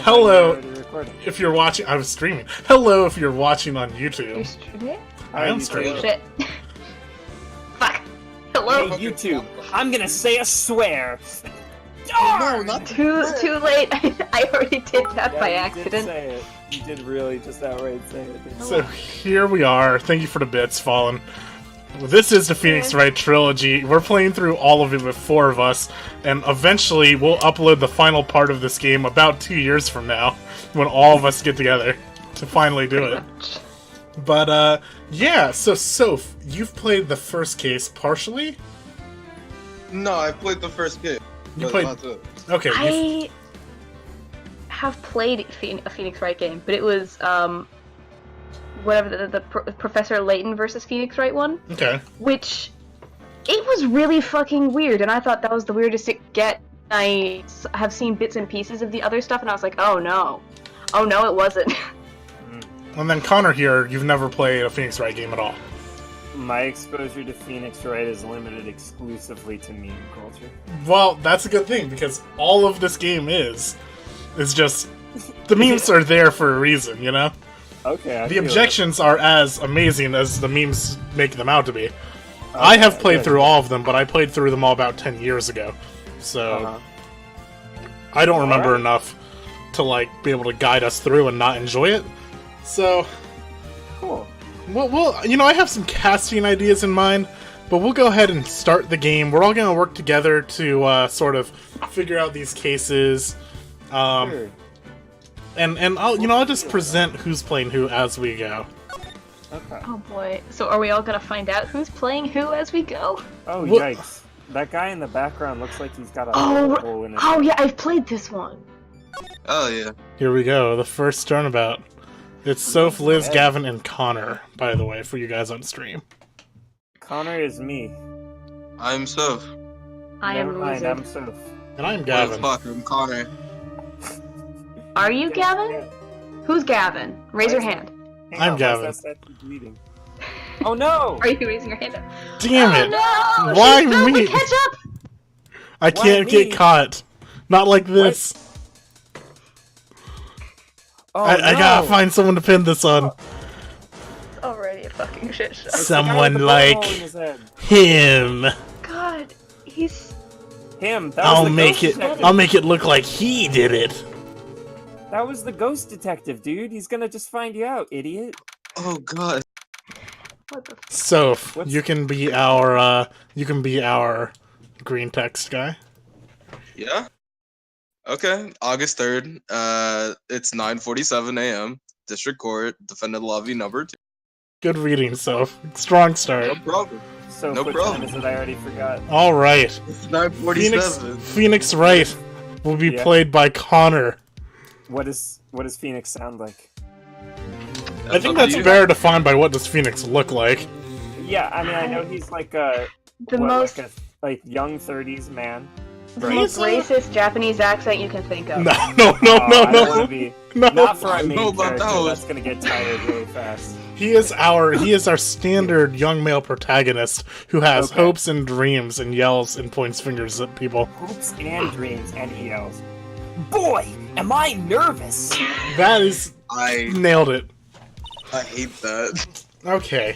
Hello, if you're watching. I was streaming. Hello, if you're watching on YouTube. You're streaming? I am streaming. Shit. Fuck. Hello. Hey, YouTube, I'm gonna say a swear. No, not Too late. I already did that by You accident. did say it. You did really just outright say it. didn't you? So here we are. Thank you for the bits, Fallen. This is the Phoenix Wright Trilogy. We're playing through all of it with 4 of us, and eventually we'll upload the final part of this game about 2 years from now, when all of us get together to finally do it. But, yeah, so Soph, you've played the first case partially? No, I played the first game. You but played... that's it. Okay. I have played a Phoenix Wright game, but it was, whatever, the Professor Layton versus Phoenix Wright one. Okay. Which, it was really fucking weird, and I thought that was the weirdest it get. I have seen bits and pieces of the other stuff, and I was like, oh no. Oh no, it wasn't. And then Connor here, you've never played a Phoenix Wright game at all. My exposure to Phoenix Wright is limited exclusively to meme culture. Well, that's a good thing, because all of this game is just... The memes are there for a reason, you know? Okay. The objections are as amazing as the memes make them out to be. I have played through all of them, but I played through them all about 10 years ago. So, I don't remember enough to, like, be able to guide us through and not enjoy it. So, Cool. well, you know, I have some casting ideas in mind, but we'll go ahead and start the game. We're all going to work together to sort of figure out these cases. Sure. And I'll just present who's playing who as we go. Okay. Oh boy. So are we all gonna find out who's playing who as we go? Oh, Well- yikes. That guy in the background looks like he's got a hole in his Oh yeah, I've played this one. Oh, yeah. Here we go, the first turnabout. It's Soph, Liz, Gavin, and Connor, by the way, for you guys on stream. Connor is me. I'm Soph. I am Never mind, Lizard. I'm Soph. And I'm What Gavin. the fuck? I'm Connor. Are you Gavin? Who's Gavin? Raise your hand. Hang I'm on, Gavin. why's that statue bleeding? Oh no! Are you raising your hand up? Damn it! Oh no! Why She's filled me? with ketchup! I can't get me? caught. Not like this. Oh, I no. gotta find someone to pin this on. It's already a fucking shit show. It's the guy with Someone the like butthole in his head. him. God, he's... Him. That was I'll the make ghost it. detective. I'll make it look like he did it. That was the ghost detective, dude. He's gonna just find you out, idiot. Oh, God. What the f... Soph, What's- you can be our green text guy. Yeah? Okay. August 3rd. It's 9:47 a.m. District Court. Defendant lobby number 2. Good reading, Soph. Strong No start. problem. So No what problem. time is it? I already forgot. All right. It's 9:47. Phoenix Wright will be Yeah. played by Connor. What does Phoenix sound like? I think up that's to you. better defined by what does Phoenix look like. Yeah, I mean, I know he's like a The most... like young 30s man. The most racist Japanese accent you can think of. No, I don't wanna be, no. not for I our main know about character. that one. That's gonna get tired really fast. He is our standard young male protagonist who has Okay. hopes and dreams and yells and points fingers at people. Hopes and dreams, and he yells, "Boy, am I nervous!" That is I nailed it. hate that. Okay.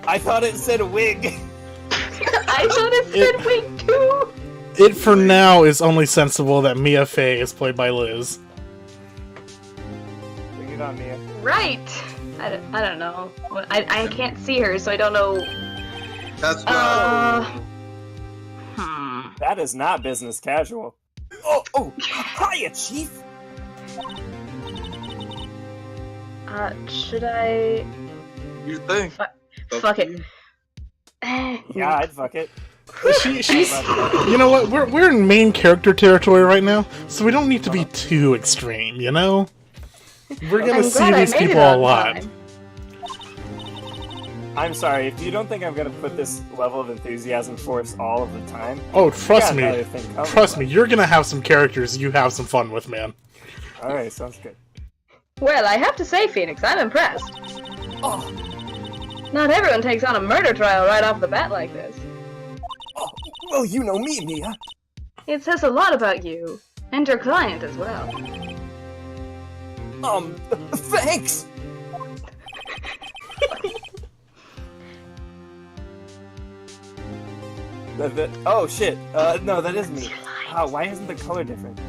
I thought it said wig. I thought it said wig too! It for now is only sensible that Mia Fey is played by Liz. Bring it on, Mia. Right! I don't know. I can't see her, so I don't know... That's not. That is not business casual. Oh, hiya, Chief. Should I... Your thing. Fuck it. Yeah, I'd fuck it. She's, you know what? We're in main character territory right now, so we don't need to be too extreme. You know, we're gonna I'm see glad I these made it people on a lot. time. I'm sorry, if you don't think I'm gonna put this level of enthusiasm forth all of the time, Oh, trust you got another me, thing coming. trust me. You're gonna have some characters you have some fun with, man. Alright, sounds good. Well, I have to say, Phoenix, I'm impressed. Oh, Not everyone takes on a murder trial right off the bat like this. well, you know me, Mia. It says a lot about you, and your client as well. Thanks! Oh shit, no, that is me. Oh, why isn't the color different?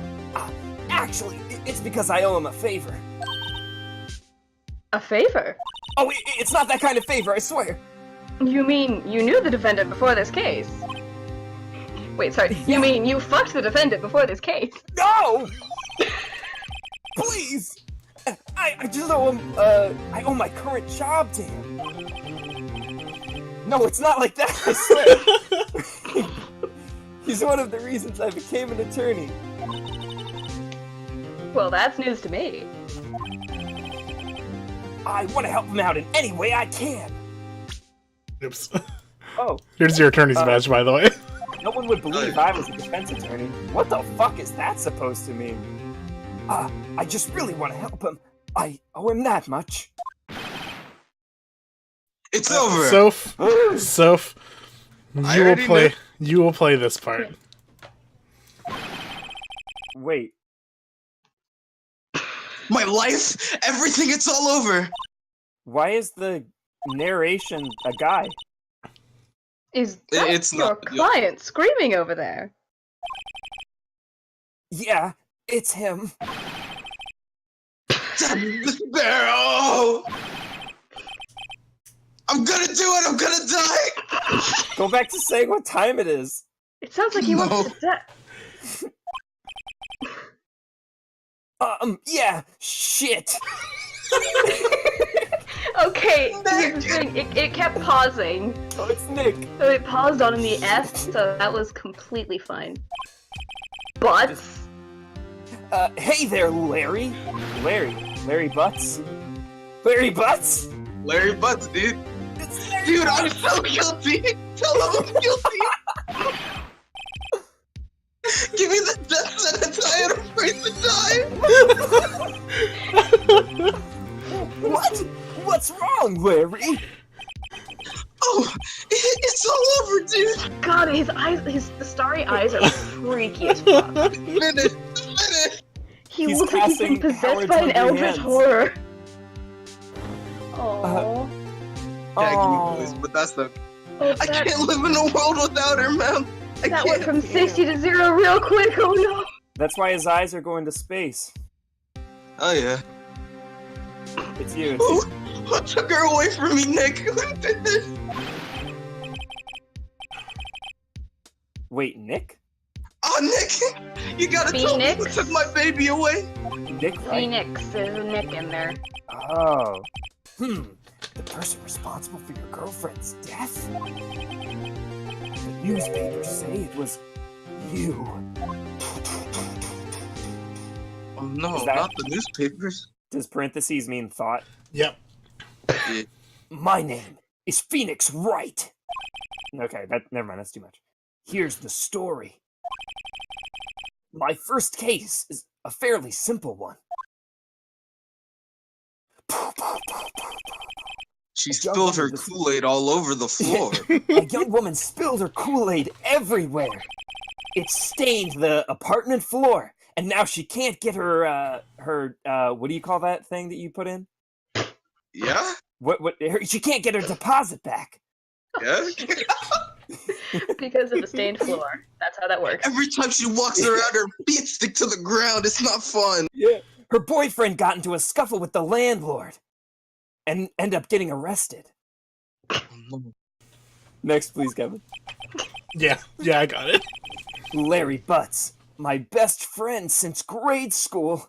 Actually, it's because I owe him a favor. A favor? Oh, it's not that kind of favor, I swear. You mean you knew the defendant before this case? Wait, sorry. You mean you fucked the defendant before this case? No! Please! I just owe him, I owe my current job to him. No, it's not like that, I swear. He's one of the reasons I became an attorney. Well, that's news to me. I want to help him out in any way I can. Oops. Oh. Here's your attorney's badge, by the way. No one would believe I was a defense attorney. What the fuck is that supposed to mean? I just really want to help him. I owe him that much. It's over. Soph, you will play this part. Wait. My life, everything, it's all over. Why is the narration a guy? Is that It's your not- client screaming over there? Yeah, it's him. Sparrow! I'm gonna do it! I'm gonna die! Go back to saying what time it is. It sounds like he wants to die. Yeah, shit. Okay, here's the thing. It kept pausing. Oh, it's Nick. So it paused on the F, so that was completely fine. But Hey there, Larry. Larry Butts. Larry Butts? Larry Butts, dude. It's Larry Dude, Butts. I'm so guilty! Tell him I'm guilty! Give me the death sentence, I am afraid to die! What? What's wrong, Larry? Oh, it's all over, dude! God, his eyes, the starry eyes are freaky as fuck. Finish! He He's looks like he's been casting possessed Howard's by an Hungry eldritch Hands. horror. Oh, Boys, but that's the. oh, I can't live in a world without her, man! I that can't. went from 60 to 0 real quick, oh no! That's why his eyes are going to space. Oh, yeah. It's you. Who took her away from me, Nick? Who did this? Wait, Nick? Oh, Nick! You gotta tell me who Phoenix? took my baby away! Nick, right? Phoenix, there's a Nick in there. Oh. The person responsible for your girlfriend's death? The newspapers say it was you. Oh no, Is that- not the newspapers. Does parentheses mean thought? Yep. Yeah. My name is Phoenix Wright. Okay, never mind, that's too much. Here's the story. My first case is a fairly simple one. She spilled her Kool-Aid all over the floor. A young woman spilled her Kool-Aid everywhere. It stained the apartment floor, and now she can't get her what do you call that thing that you put in? Yeah? She can't get her deposit back. Yeah? Because of the stained floor. That's how that works. Every time she walks around, her feet stick to the ground. It's not fun. Yeah. Her boyfriend got into a scuffle with the landlord and ended up getting arrested. Next, please, Kevin. Yeah, I got it. Larry Butts, my best friend since grade school.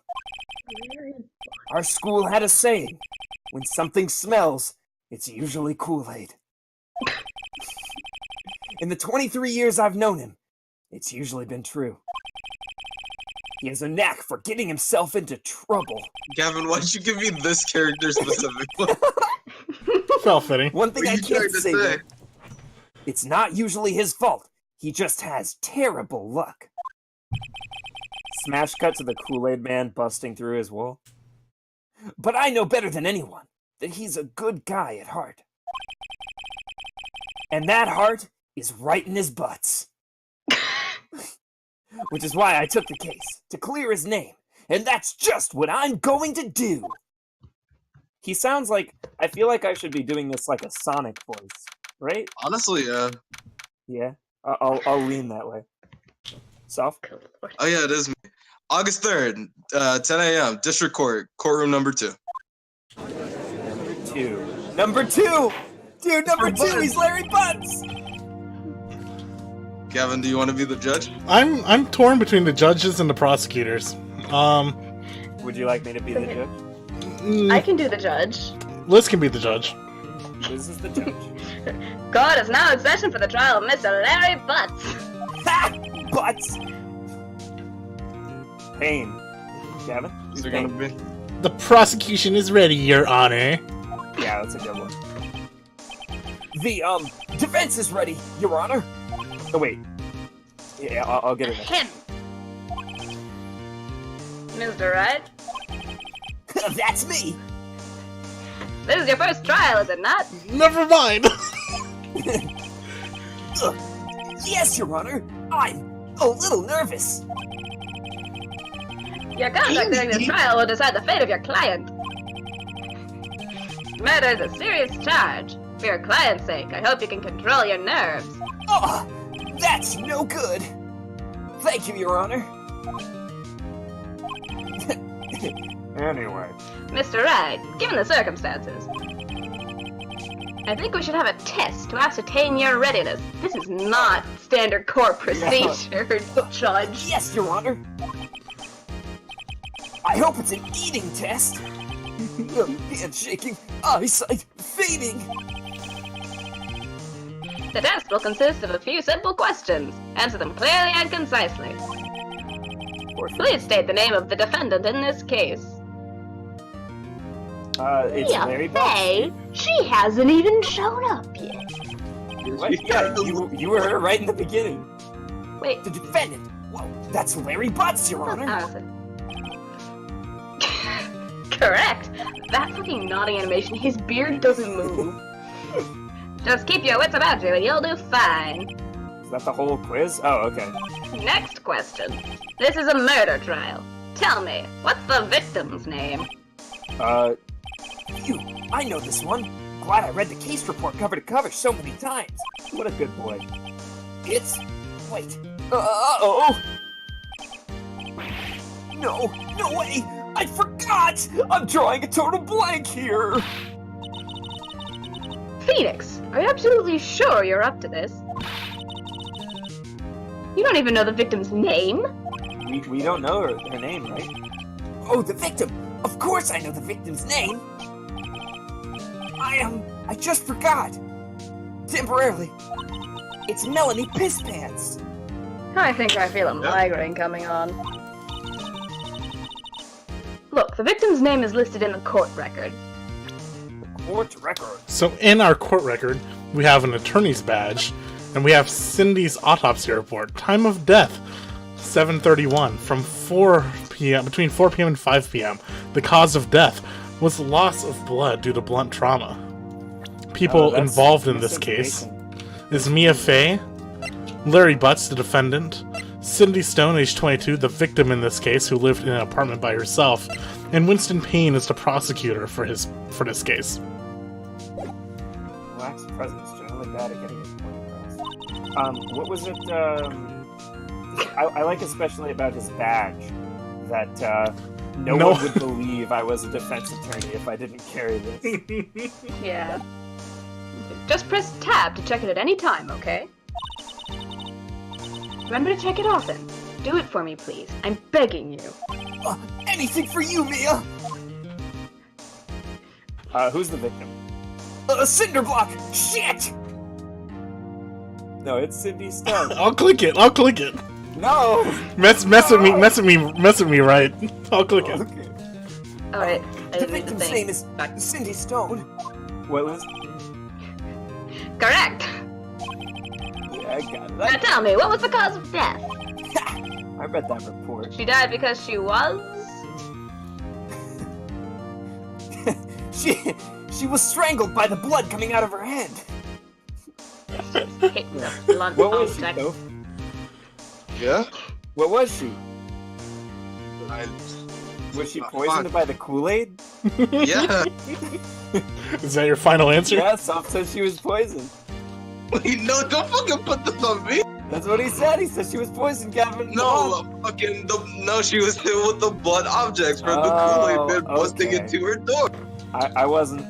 Our school had a saying, when something smells, it's usually Kool-Aid. In the 23 years I've known him, it's usually been true. He has a knack for getting himself into trouble. Gavin, why'd you give me this character specifically? Felt fitting. One thing What are I you trying can't to say, say? though, it's not usually his fault. He just has terrible luck. Smash cut to the Kool-Aid man busting through his wall. But I know better than anyone that he's a good guy at heart. And that heart is right in his butts. Which is why I took the case, to clear his name, and that's just what I'm going to do. He sounds like, I feel like I should be doing this like a Sonic voice, right? Honestly, yeah. Yeah, I'll lean that way. Self? Oh yeah, it is me. August 3rd, 10 a.m. District Court, courtroom number 2. Number two! Dude, number 2, he's Larry Butts! Gavin, do you want to be the judge? I'm torn between the judges and the prosecutors. Would you like me to be the judge? I can do the judge. Liz can be the judge. This is the judge. Court is now in session for the trial of Mr. Larry Butts. Ha! Butts! Payne. Gavin? Is there gonna be? The prosecution is ready, Your Honor. Yeah, that's a good one. The, defense is ready, Your Honor. Oh, wait. Yeah, I'll get it next. Him. Mr. Wright, That's me! this is your first trial, is it not? Never mind. Yes, Your Honor. I'm a little nervous. Your conduct during this trial will decide the fate of your client. Murder is a serious charge. For your client's sake, I hope you can control your nerves. Oh, that's no good. Thank you, Your Honor. Anyway. Mr. Wright, given the circumstances, I think we should have a test to ascertain your readiness. This is not standard court procedure, Judge. Yes, Your Honor. I hope it's an eating test. Handshaking, eyesight fading. The test will consist of a few simple questions. Answer them clearly and concisely. Please state the name of the defendant in this case. It's Larry Butts. Faye, she hasn't even shown up yet. What? Yeah, you were right in the beginning. Wait, The defendant. Whoa, that's Larry Butts, Your Honor. Allison. Correct. That fucking nodding animation, his beard doesn't move. Just keep your wits about you and you'll do fine. Is that the whole quiz? Oh, okay. Next question. This is a murder trial. Tell me, what's the victim's name? Phew, I know this one. Glad I read the case report cover to cover so many times. What a good boy. It's... Wait. Uh-oh! No way! I forgot! I'm drawing a total blank here! Phoenix, are you absolutely sure you're up to this? You don't even know the victim's name? We don't know her name, right? Oh, the victim! Of course I know the victim's name! I just forgot! Temporarily. It's Melanie Pisspants! I think I feel a migraine coming on. Look, the victim's name is listed in the court record. Court record. So in our court record, we have an attorney's badge, and we have Cindy's autopsy report. Time of death, 7:31, from 4 p.m. between 4 p.m. and 5 p.m. The cause of death was loss of blood due to blunt trauma. People involved in this case is Mia Fey, Larry Butts, the defendant, Cindy Stone, age 22, the victim in this case, who lived in an apartment by herself, and Winston Payne is the prosecutor for this case. Wax president's generally bad at getting his point across. What was it? I like especially about his badge that no one would believe I was a defense attorney if I didn't carry this. Yeah. Just press tab to check it at any time, okay? Remember to check it often. Do it for me, please. I'm begging you. Anything for you, Mia! Who's the victim? Cinderblock! Shit! No, it's Cindy Stone. I'll click it. No! Mess with me, right? I'll click it. Okay. Alright, I The didn't read the victim's thing. name is Cindy Stone. What was? Correct! Yeah, I got Now it. tell me, what was the cause of death? I read that report. She died because she was... She was strangled by the blood coming out of her head. hit with a blunt What was she, object. though? Yeah? What was she? Was she poisoned by the Kool-Aid? Yeah. Is that your final answer? Yeah, Soft says she was poisoned. Wait, no, don't fucking put this on me. That's what he said. He said she was poisoned, Gavin. No, no, she was hit with the blood objects from the Kool-Aid man busting okay. into her door. I wasn't.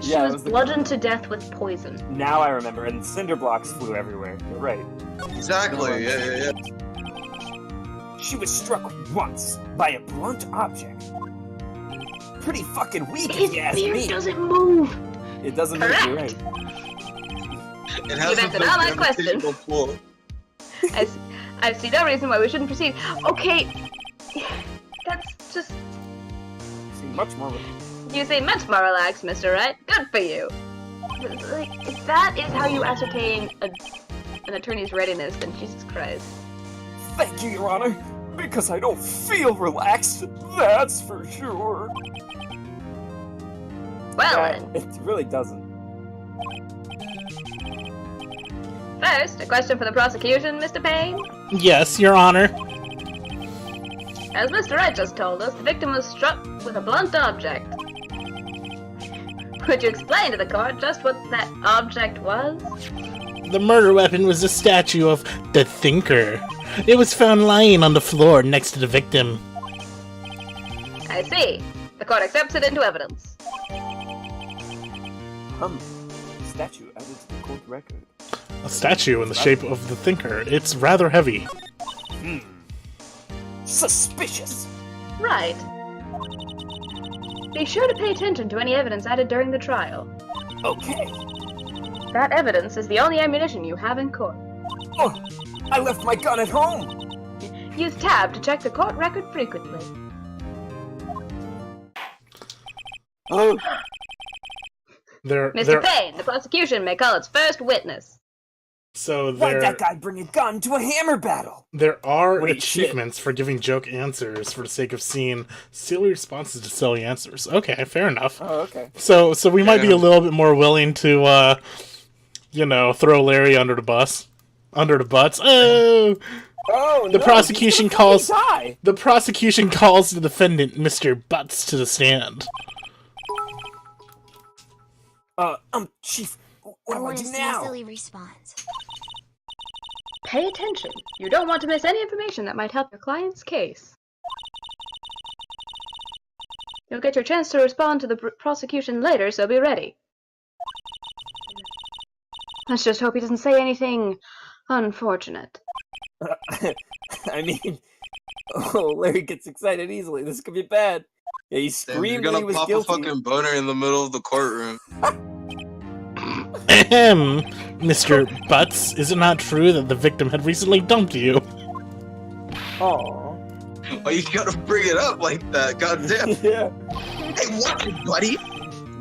She was bludgeoned to death with poison. Now I remember, and cinder blocks flew everywhere. You're right. Exactly. Yeah. She was struck once by a blunt object. Pretty fucking weak, if you ask His me. beard doesn't move. It doesn't move. You're right. It has You've answered all my questions. Pool. I see no reason why we shouldn't proceed. Okay, that's just... Much more. You seem much more relaxed, Mr. Wright. Good for you. Like, if that is how you ascertain an attorney's readiness, then Jesus Christ. Thank you, Your Honor. Because I don't feel relaxed. That's for sure. Well then, It really doesn't. first, a question for the prosecution, Mr. Payne. Yes, Your Honor. As Mr. Wright just told us, the victim was struck with a blunt object. Would you explain to the court just what that object was? The murder weapon was a statue of the Thinker. It was found lying on the floor next to the victim. I see. The court accepts it into evidence. Statue added to the court record. A statue in the shape of the Thinker. It's rather heavy. Suspicious. Right. Be sure to pay attention to any evidence added during the trial. Okay. That evidence is the only ammunition you have in court. Oh, I left my gun at home. Use tab to check the court record frequently. Oh, Mr. Payne, the prosecution may call its first witness. So why'd that guy bring a gun to a hammer battle? there are Wait, achievements for giving joke answers for the sake of seeing silly responses to silly answers. Okay, fair enough. Oh, okay. So we might be a little bit more willing to, throw Larry under the bus. Under the butts. Oh! Oh, The no, prosecution he's gonna calls fucking die. the prosecution calls the defendant Mr. Butts to the stand. Chief, what I do I want do to see now? silly response. Pay attention. You don't want to miss any information that might help your client's case. You'll get your chance to respond to the prosecution later, so be ready. Let's just hope he doesn't say anything unfortunate. I mean, Larry gets excited easily. This could be bad. Yeah, he Damn, you're screamed that gonna he was pop guilty. a fucking boner in the middle of the courtroom. Ahem, Mr. Butts, is it not true that the victim had recently dumped you? Aww. Oh, you gotta bring it up like that, goddamn. Yeah. Hey, watch it, buddy.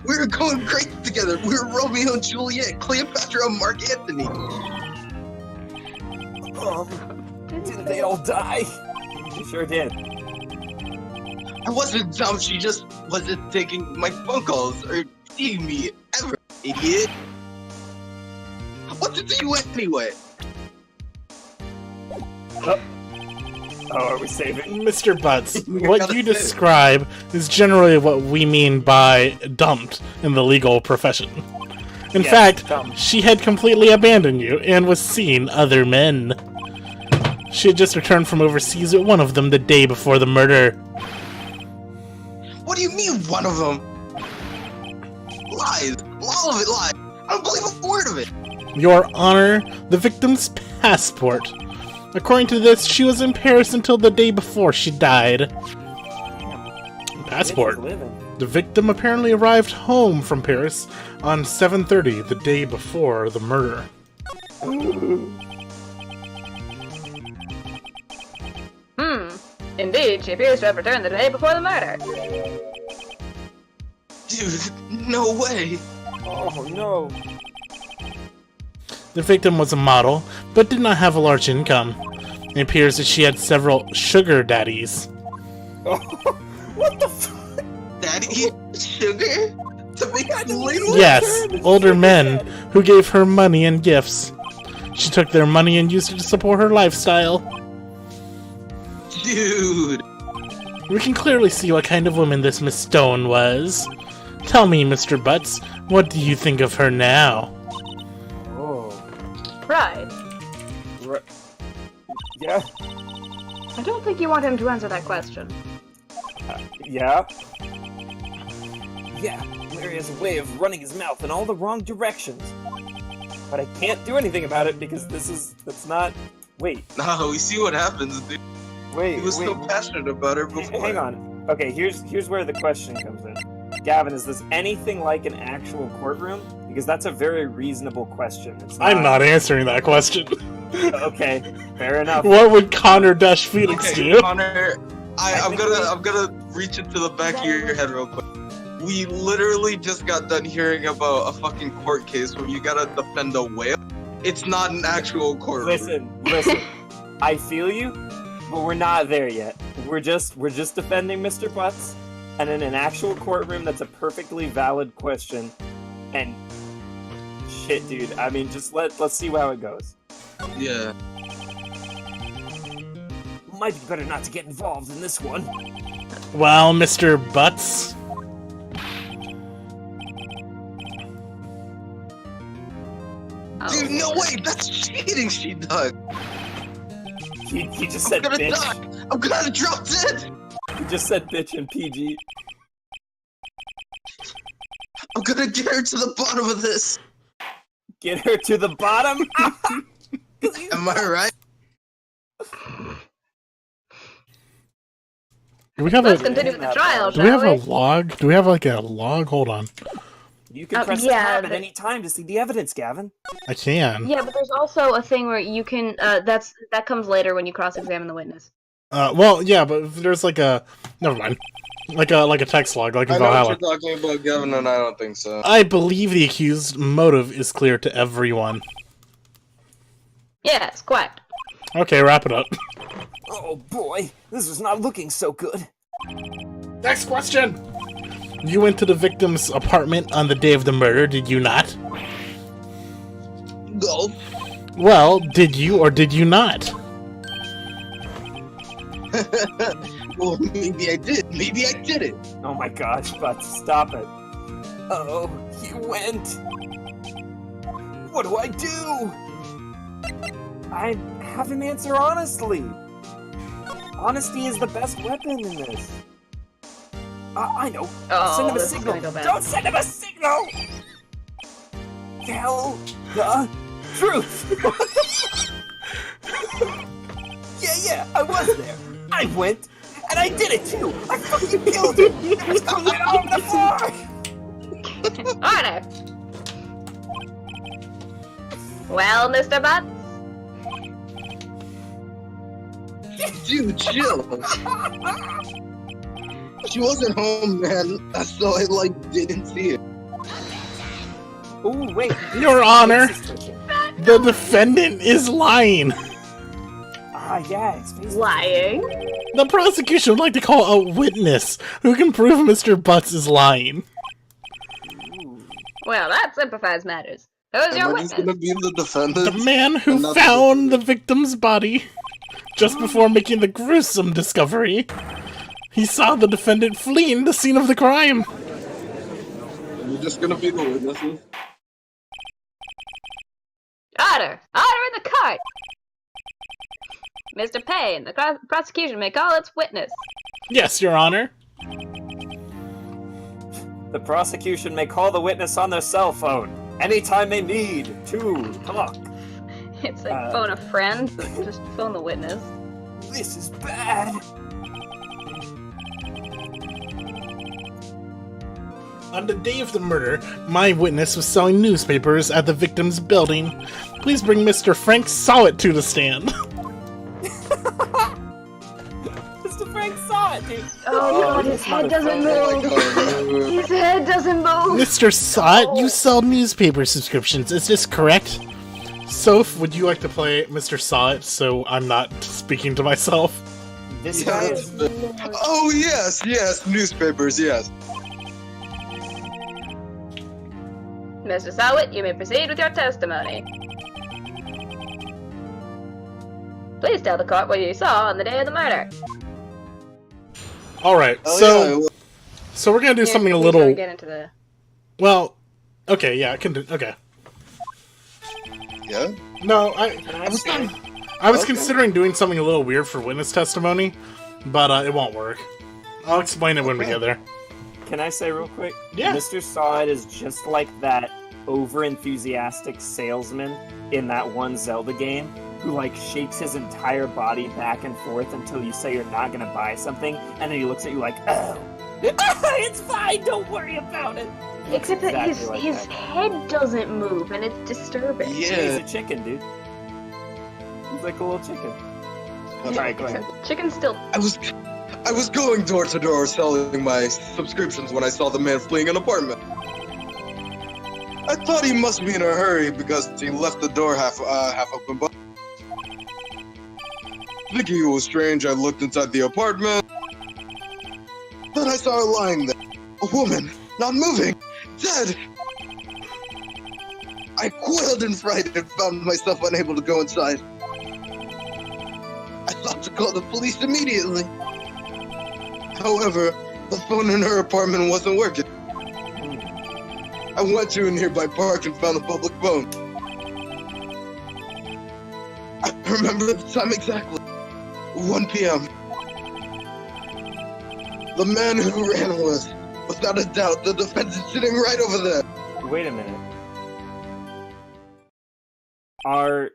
We were going great together. We were Romeo and Juliet, Cleopatra and Mark Antony. Didn't they all die? They sure did. I wasn't dumb. She just wasn't taking my phone calls or seeing me ever, idiot. What's it to you anyway? Oh, are we saving? Mr. Butts, You're what gonna you say. describe is generally what we mean by dumped in the legal profession. In Yes, fact, dumped. she had completely abandoned you and was seeing other men. She had just returned from overseas with one of them the day before the murder. What do you mean, one of them? Lies. All of it lies. I don't believe a word of it. Your Honor, the victim's passport. According to this, she was in Paris until the day before she died. Passport. Bitch is living. The victim apparently arrived home from Paris on 7:30, the day before the murder. Indeed, she appears to have returned the day before the murder. Dude, no way. Oh no. The victim was a model, but did not have a large income. It appears that she had several sugar daddies. What the fuck? Daddy? Sugar? To make it legal? Yes, older men who gave her money and gifts. She took their money and used it to support her lifestyle. Dude. We can clearly see what kind of woman this Miss Stone was. Tell me, Mr. Butts, what do you think of her now? Oh. Right. Yeah? I don't think you want him to answer that question. Yeah? Yeah, Larry has a way of running his mouth in all the wrong directions. But I can't do anything about it because that's not... Wait. No, we see what happens, dude. Wait, He was so passionate about her before. Hang on. Okay, here's where the question comes in. Gavin, is this anything like an actual courtroom? Because that's a very reasonable question. I'm not answering that question. Okay, fair enough. What would Connor Dash Phoenix do? Connor, I'm gonna reach into the back of your head real quick. We literally just got done hearing about a fucking court case where you gotta defend a whale. It's not an actual courtroom. Listen. I feel you, but we're not there yet. We're just defending Mr. Butts, and in an actual courtroom, that's a perfectly valid question. And shit, dude. I mean, just let's see how it goes. Yeah. Might be better not to get involved in this one. Well, Mr. Butts. Dude, no way! That's cheating, she does! He just said I'm gonna bitch. die! I'm gonna drop dead! He just said bitch in PG. I'm gonna get her to the bottom of this! Get her to the bottom? Am I right? Do we have Let's a continue with the trial, Do we have shall a log? Do we have like a log? Hold on. You can press tab at any time to see the evidence, Gavin. I can. Yeah, but there's also a thing where you can. That comes later when you cross-examine the witness. Well, yeah, but there's like a. Never mind. Like a text log, like in I know Valhalla. what you're talking about, Gavin, and I don't think so. I believe the accused's motive is clear to everyone. Yes, quite. Okay, wrap it up. Oh boy, this is not looking so good. Next question! You went to the victim's apartment on the day of the murder, did you not? No. Well, did you or did you not? Well, maybe I did. Maybe I didn't. Oh my gosh, but stop it. Oh, he went. What do I do? I have him answer honestly. Honesty is the best weapon in this. I know. Oh, Send him a this is signal. gonna go bad. Don't send him a signal! Tell the truth. Yeah, I was there. I went, and I did it too. I fucking killed him. It was going all over the floor. Order! Well, Mr. Butts? Dude, chill. She wasn't home, man. So I, didn't see it. Oh, wait. Your Honor, the defendant is lying. Yeah, it's basically... Lying? The prosecution would like to call a witness who can prove Mr. Butts is lying. Well, that simplifies matters. Who's your Am I witness? just gonna be the defendant? The man who And not found the victim's body just before making the gruesome discovery. He saw the defendant fleeing the scene of the crime. Am I just gonna be the witnesses? Order! Order in the court! Mr. Payne, the prosecution may call its witness. Yes, Your Honor. The prosecution may call the witness on their cell phone anytime they need to talk. It's like phone a friend, but just phone the witness. This is bad. On the day of the murder, my witness was selling newspapers at the victim's building. Please bring Mr. Frank Sawit to the stand. Mr. Frank saw it, dude. Oh god, his head doesn't move! His head doesn't move! Mr. Sawit, you sell newspaper subscriptions, is this correct? Soph, would you like to play Mr. Sawit so I'm not speaking to myself? This guy is... Oh, yes, newspapers, yes. Mr. Sawit, you may proceed with your testimony. Please tell the court what you saw on the day of the murder. All right, so we're gonna do something a please little. don't get into the... Well, okay, yeah, I can do. Okay. Yeah? No, I was Okay. considering doing something a little weird for witness testimony, but it won't work. I'll explain it when we get there. Can I say real quick? Yeah. Mr. Sod is just like that over-enthusiastic salesman in that one Zelda game who, like, shakes his entire body back and forth until you say you're not gonna buy something, and then he looks at you like, oh, it's fine, don't worry about it. Except that Exactly like his that. head doesn't move, and it's disturbing. He's Yeah. a chicken, dude. He's like a little chicken. Alright, go ahead. Except chicken still... I was going door to door selling my subscriptions when I saw the man fleeing an apartment. I thought he must be in a hurry because he left the door half open. But thinking it was strange, I looked inside the apartment. Then I saw her lying there, a woman, not moving, dead. I quailed in fright and found myself unable to go inside. I thought to call the police immediately. However, the phone in her apartment wasn't working. I went to a nearby park and found the public phone. I remember the time exactly. 1 p.m. The man who ran was, without a doubt, the defendant sitting right over there. Wait a minute. Our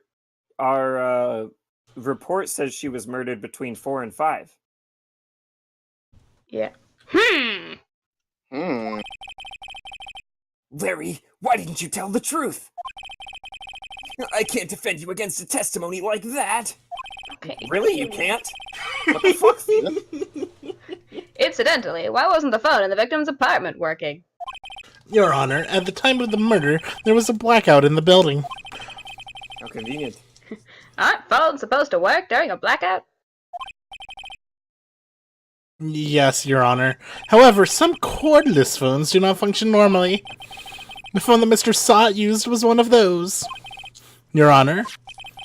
report says she was murdered between 4 and 5. Yeah. Larry, why didn't you tell the truth? I can't defend you against a testimony like that. Okay. Really? You can't? What the fuck? Incidentally, why wasn't the phone in the victim's apartment working? Your Honor, at the time of the murder, there was a blackout in the building. How convenient. Aren't phones supposed to work during a blackout? Yes, Your Honor. However, some cordless phones do not function normally. The phone that Mr. Sot used was one of those. Your Honor,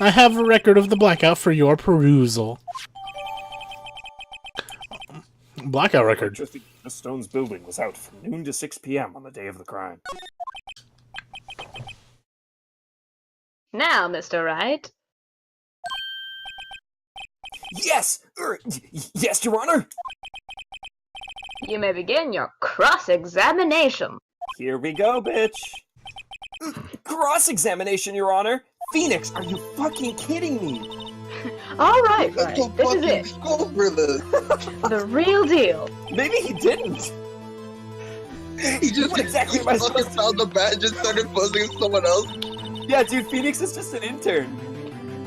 I have a record of the blackout for your perusal. Blackout record. Electricity in the Stones building was out from noon to 6 p.m. on the day of the crime. Now, Mr. Wright. Yes! Yes, Your Honor! You may begin your cross-examination. Here we go, bitch! Cross-examination, Your Honor! Phoenix, are you fucking kidding me? All right, Let's Wright, go this is fucking it. school for this. The real deal. Maybe he didn't! He just What exactly am I fucking supposed to found the badge and started posing as someone else. Yeah, dude, Phoenix is just an intern.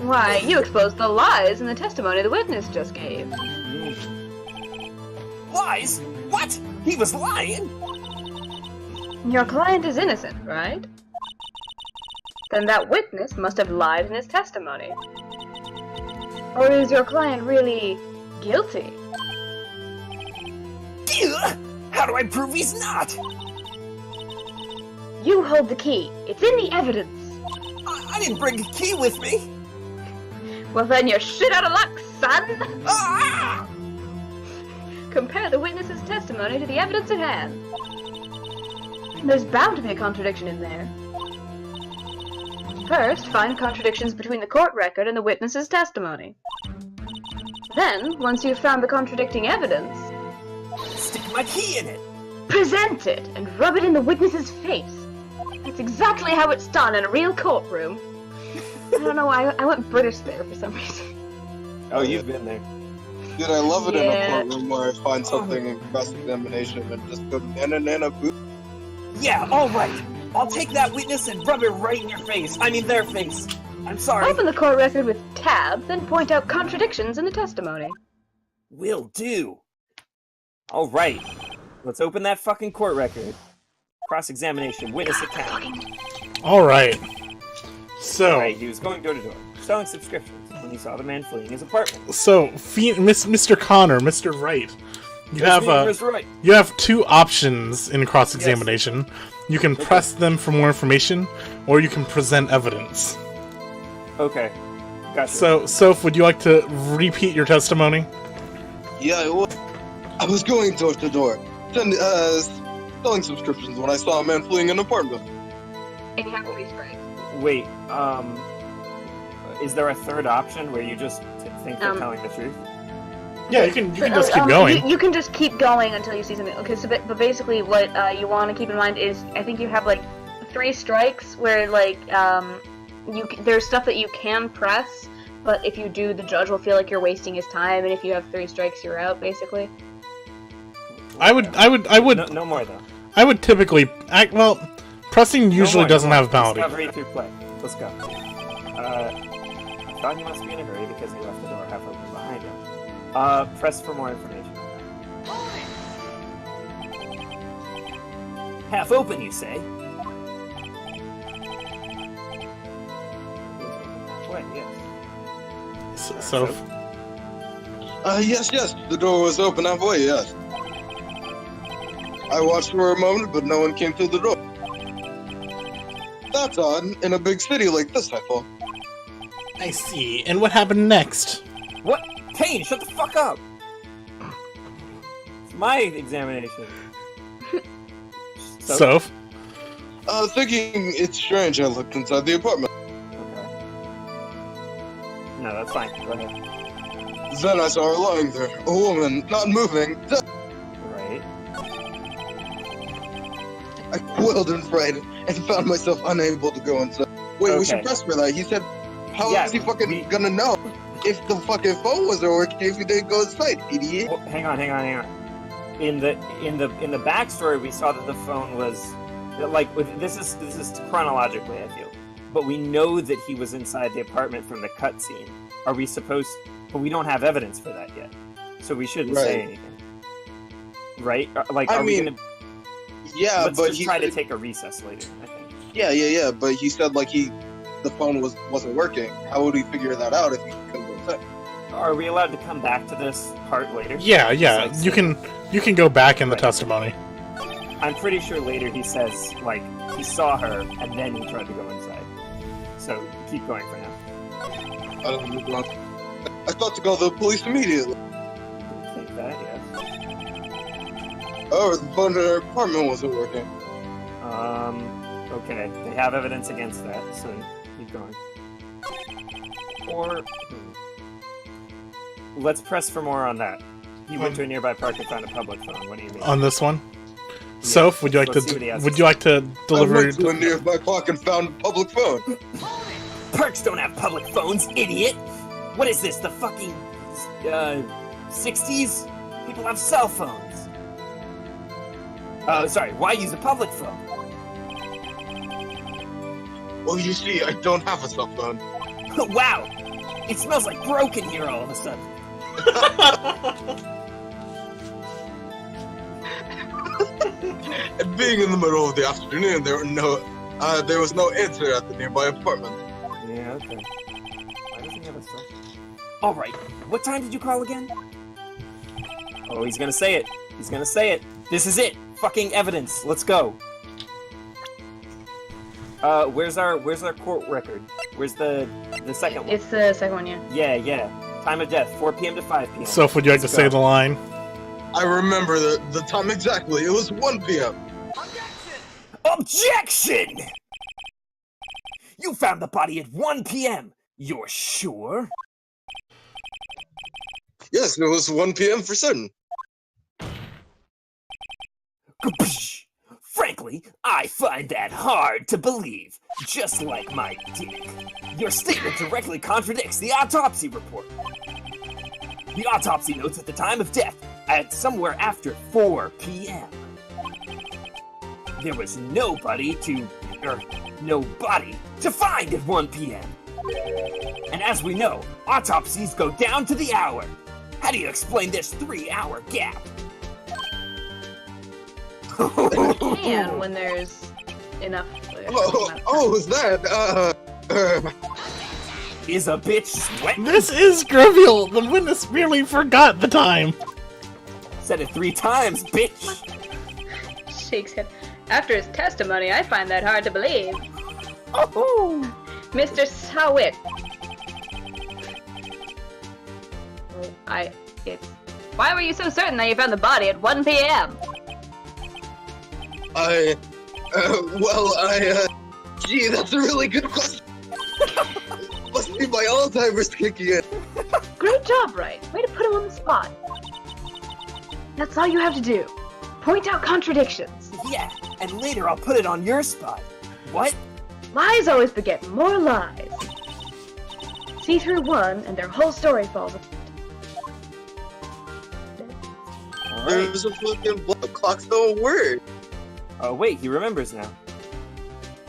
Why, you exposed the lies in the testimony the witness just gave. Lies? What? He was lying? Your client is innocent, right? Then that witness must have lied in his testimony. Or is your client really guilty? Ugh! How do I prove he's not? You hold the key. It's in the evidence. I didn't bring a key with me. Well, then you're shit out of luck, son! Ah! Compare the witness's testimony to the evidence at hand. There's bound to be a contradiction in there. First, find contradictions between the court record and the witness's testimony. Then, once you've found the contradicting evidence, Stick my key in it. present it and rub it in the witness's face. That's exactly how it's done in a real courtroom. I don't know why I went British there for some reason. Oh, you've been there. Dude, I love it in Yeah. a courtroom where I find something in cross-examination and just go nana boop. Yeah, all right. I'll take that witness and rub it right in your face. I mean, their face. I'm sorry. Open the court record with tab, then point out contradictions in the testimony. Will do. All right. Let's open that fucking court record. Cross-examination, witness account. Alright. So, Alright, he was going door to door, selling subscriptions when he saw the man fleeing his apartment. Mr. Connor, Mr. Wright, you have two options in cross-examination. You can press them for more information, or you can present evidence. Okay. Gotcha. So, Soph, would you like to repeat your testimony? Yeah, I was going door to door, selling subscriptions when I saw a man fleeing an apartment. And you have 3 strikes. Wait, is there a third option where you just think they're telling the truth? Yeah, you can just keep going. You can just keep going until you see something. Okay, so but basically what you want to keep in mind is I think you have like 3 strikes where like there's stuff that you can press, but if you do, the judge will feel like you're wasting his time, and if you have 3 strikes, you're out basically. I would. No more though. I would typically well. Pressing usually doesn't have penalty. Discovery through play. Let's go. I thought he must be in a hurry because he left the door half open behind him. Press for more information on that. Half open, you say? Halfway, yes. So. Yes, the door was open halfway, yes. I watched for a moment, but no one came through the door. That's odd, in a big city like this, I thought. I see. And what happened next? What? Kane, shut the fuck up! It's my examination. So? Thinking it's strange, I looked inside the apartment. Okay. No, that's fine. Go ahead. Then I saw her lying there, a woman, not moving. Right. I quailed in fright and found myself unable to go inside. Wait, we should Okay. press for that. He said, how Yeah, is he fucking gonna know if the fucking phone wasn't working if he didn't go inside, idiot? Well, hang on. In the backstory, we saw that the phone was like this is chronologically, I feel, but we know that he was inside the apartment from the cutscene. Are we supposed? But we don't have evidence for that yet, so we shouldn't say anything, right? Like, I are we mean, gonna? Yeah, Let's but just try to take a recess later, I think. Yeah. But he said like the phone wasn't working. How would he figure that out if he couldn't go inside? Are we allowed to come back to this part later? Yeah. Like, You can go back in the testimony. I'm pretty sure later he says like he saw her and then he tried to go inside. So keep going for now. I thought to call the police immediately. I think that, yes. Oh, the phone in her apartment wasn't working. Okay. They have evidence against that, so keep going. Or let's press for more on that. He went to a nearby park and found a public phone. What do you mean? On this one? Soph, would you like Let's see what he has to to deliver? I went to a nearby park and found a public phone. Parks don't have public phones, idiot! What is this, the fucking 60s? People have cell phones. Sorry, why use a public phone? Well, you see, I don't have a cell phone. Wow! It smells like broken here all of a sudden. And being in the middle of the afternoon, there was no answer at the nearby apartment. Yeah, okay. Why does he have a cell phone? Alright, what time did you call again? Oh, he's gonna say it. He's gonna say it. This is it. Fucking evidence. Let's go. Where's our court record? Where's the second one? It's the second one, yeah. Yeah. Time of death, 4 p.m. to 5 p.m. Soph, would you like to say the line? I remember the time exactly. It was 1 p.m. Objection! You found the body at 1 p.m. You're sure? Yes, it was 1 p.m. for certain. Frankly, I find that hard to believe. Just like my dick. Your statement directly contradicts the autopsy report. The autopsy notes at the time of death at somewhere after 4 p.m. There was no body to find at 1 p.m. And as we know, autopsies go down to the hour. How do you explain this 3-hour gap? And when there's enough. Is that? Is a bitch sweating? This is trivial. The witness merely forgot the time. Said it 3 times, bitch. Shakes head. After his testimony, I find that hard to believe. Oh, Mr. Sawit. Why were you so certain that you found the body at 1 p.m.? Gee, that's a really good question. Must be my Alzheimer's kicking in. Great job, Wright. Way to put him on the spot. That's all you have to do. Point out contradictions. Yeah, and later I'll put it on your spot. What? Lies always beget more lies. See through one, and their whole story falls apart. Alright. There's a fucking blood clock's no word. Oh wait, he remembers now.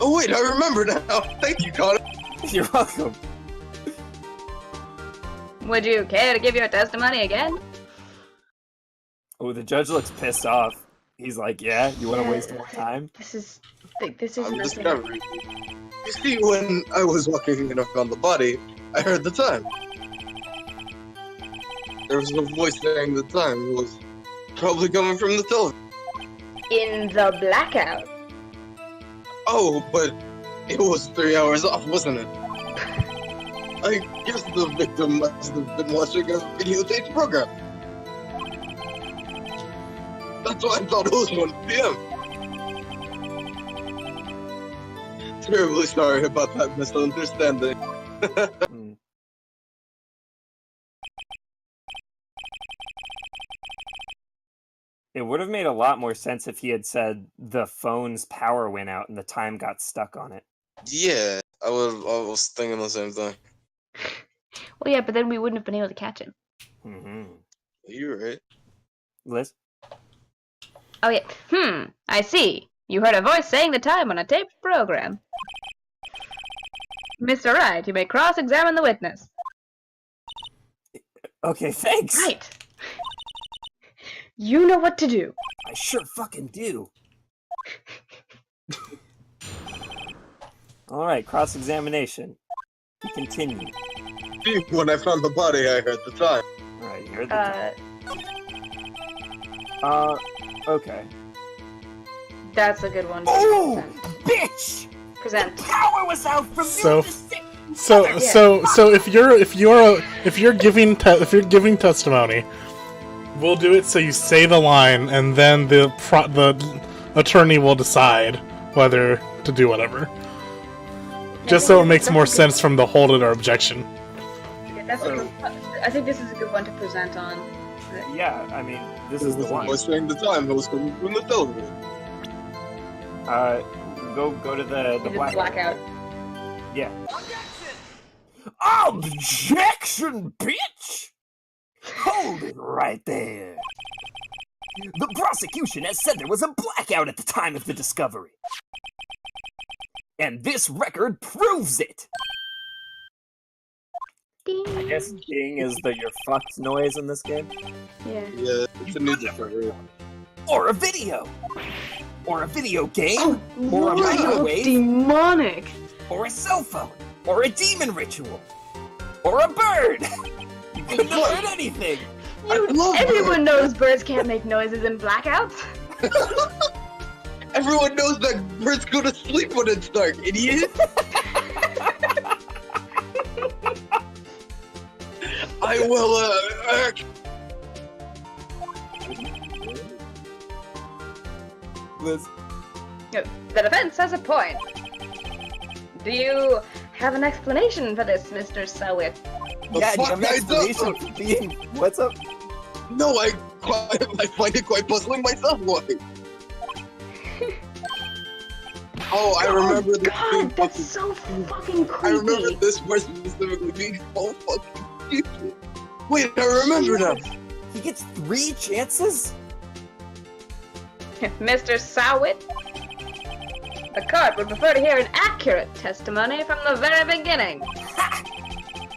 Oh wait, I remember now. Thank you, Connor. You're welcome. Would you care to give your testimony again? Oh, the judge looks pissed off. He's like, yeah, you want to waste more time? This is I'm nothing. discovering. You see, when I was walking and I found the body, I heard the time. There was a voice saying the time. It was probably coming from the television. In the blackout. Oh, but it was 3 hours off, wasn't it? I guess the victim must have been watching a videotaped program. That's why I thought it was 1 p.m. Terribly sorry about that misunderstanding. It would have made a lot more sense if he had said the phone's power went out and the time got stuck on it. Yeah, I was thinking the same thing. Well, yeah, but then we wouldn't have been able to catch him. Mm-hmm. You're right. Liz? Oh, yeah. I see. You heard a voice saying the time on a taped program. Mr. Wright, you may cross-examine the witness. Okay, thanks. Right. You know what to do. I sure fucking do. Alright, cross-examination. We continue. When I found the body, I heard the time. Alright, you heard the time. Okay. That's a good one. Oh, bitch! Present. Power was out from So- you. So if you're giving testimony, we'll do it so you say the line, and then the attorney will decide whether to do whatever. Just so it makes more sense from the hold it or objection. Yeah, I think this is a good one to present on. Yeah, I mean, this is the one. I was saying the time. It was coming from the television. Go to the Blackout. Yeah. Objection, bitch! Hold it right there. The prosecution has said there was a blackout at the time of the discovery. And this record proves it! Ding. I guess ding is the you're fucked noise in this game. Yeah. Yeah, it's a new discovery. Or a video! Or a video game! Oh, Or a Lord, microwave! demonic! Or a cell phone! Or a demon ritual! Or a bird! You couldn't have heard anything! Everyone knows birds can't make noises in blackouts. Everyone knows that birds go to sleep when it's dark, idiot! I will, Liz. The defense has a point. Do you have an explanation for this, Mr. Sowit? Yeah, do you have an fuck I explanation don't. for being... What's up? No, I find it quite puzzling myself. Why? Oh, I remember this being God, that's fucking... so fucking creepy. I remember this person specifically being so fucking stupid. Wait, I remember now. He gets 3 chances? Mr. Sowit? The court would prefer to hear an accurate testimony from the very beginning.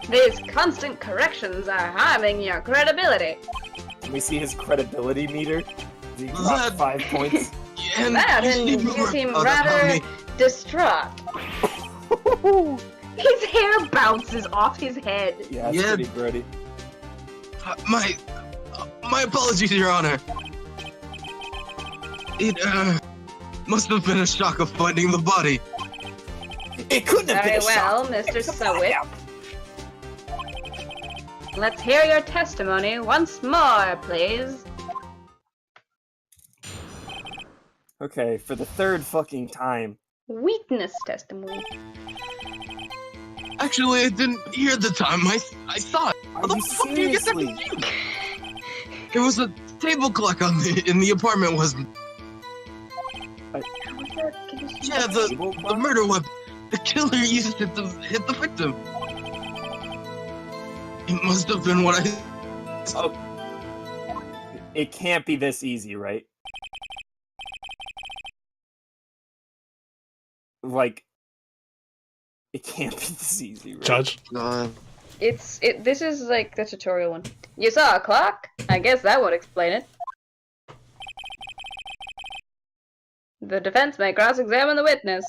These constant corrections are harming your credibility. Can we see his credibility meter? Does he drop 5 points? And You seem rather distraught. His hair bounces off his head. Yeah, it's Yeah. pretty gritty. My apologies, Your Honor. It, must have been a shock of finding the body. It couldn't have Very been a well, shock. Mr. It was a Sowit. blackout. Let's hear your testimony once more, please. Okay, for the third fucking time. Witness testimony. Actually, I didn't hear the time. I saw it. How the fuck do you get that confused? There was a table clock in the apartment, wasn't it? Yeah, the murder weapon. The killer used it to hit the victim. It must have been what I... Oh. It can't be this easy, right? Like, it can't be this easy, right? Judge? This is like the tutorial one. You saw a clock? I guess that would explain it. The defense may cross-examine the witness.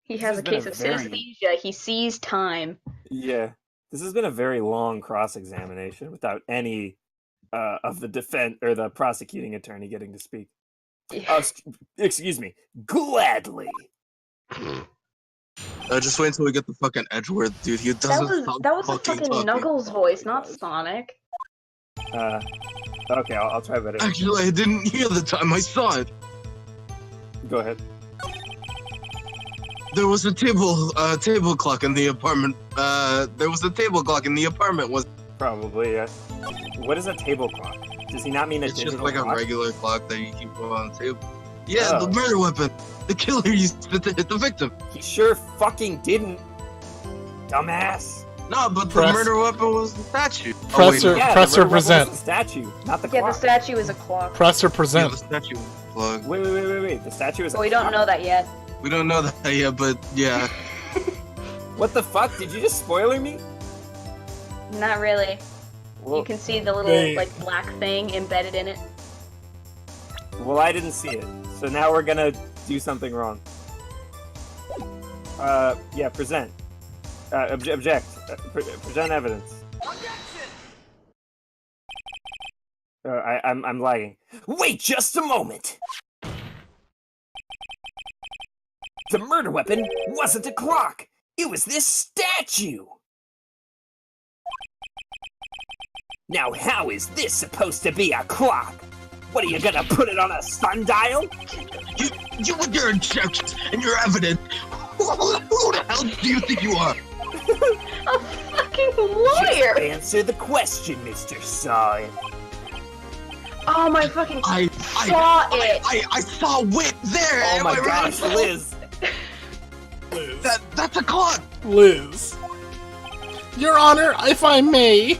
He has a case of synesthesia. He sees time. Yeah. This has been a very long cross-examination without any of the defense or the prosecuting attorney getting to speak. Excuse me. Gladly. Just wait until we get the fucking Edgeworth, dude. He doesn't. That was a fucking Knuckles voice, not Sonic. Okay, I'll try better. Actually, I didn't hear the time. I saw it. Go ahead. There was a table clock in the apartment. There was a table clock in the apartment. Was probably, yeah. What is a table clock? Does he not mean a it's digital just like clock? A regular clock that you keep on the table. Yeah, the murder weapon. The killer used it to hit the victim. He sure fucking didn't. Dumbass. No, but the murder weapon was the statue. Press or present. The statue, not the clock. Yeah, the statue is a clock. Press or present. Yeah, the statue was a clock. Wait. The statue is a But we clock? don't know that yet. We don't know that yet, but yeah. What the fuck? Did you just spoiler me? Not really. Well, You can see the little like black thing embedded in it. well, I didn't see it. So now we're gonna do something wrong. Yeah, present. Object. Present evidence. I'm lagging. Wait just a moment! The murder weapon wasn't a clock! It was this statue! Now how is this supposed to be a clock? What, are you gonna put it on a sundial? You with your objections and your evidence. Who the hell do you think you are? A fucking lawyer! Just answer the question, Mr. Saw. Oh my fucking I saw Wit there. Oh Am my I gosh, right? Liz. Liz. That's a clock. Liz. Your Honor, if I may.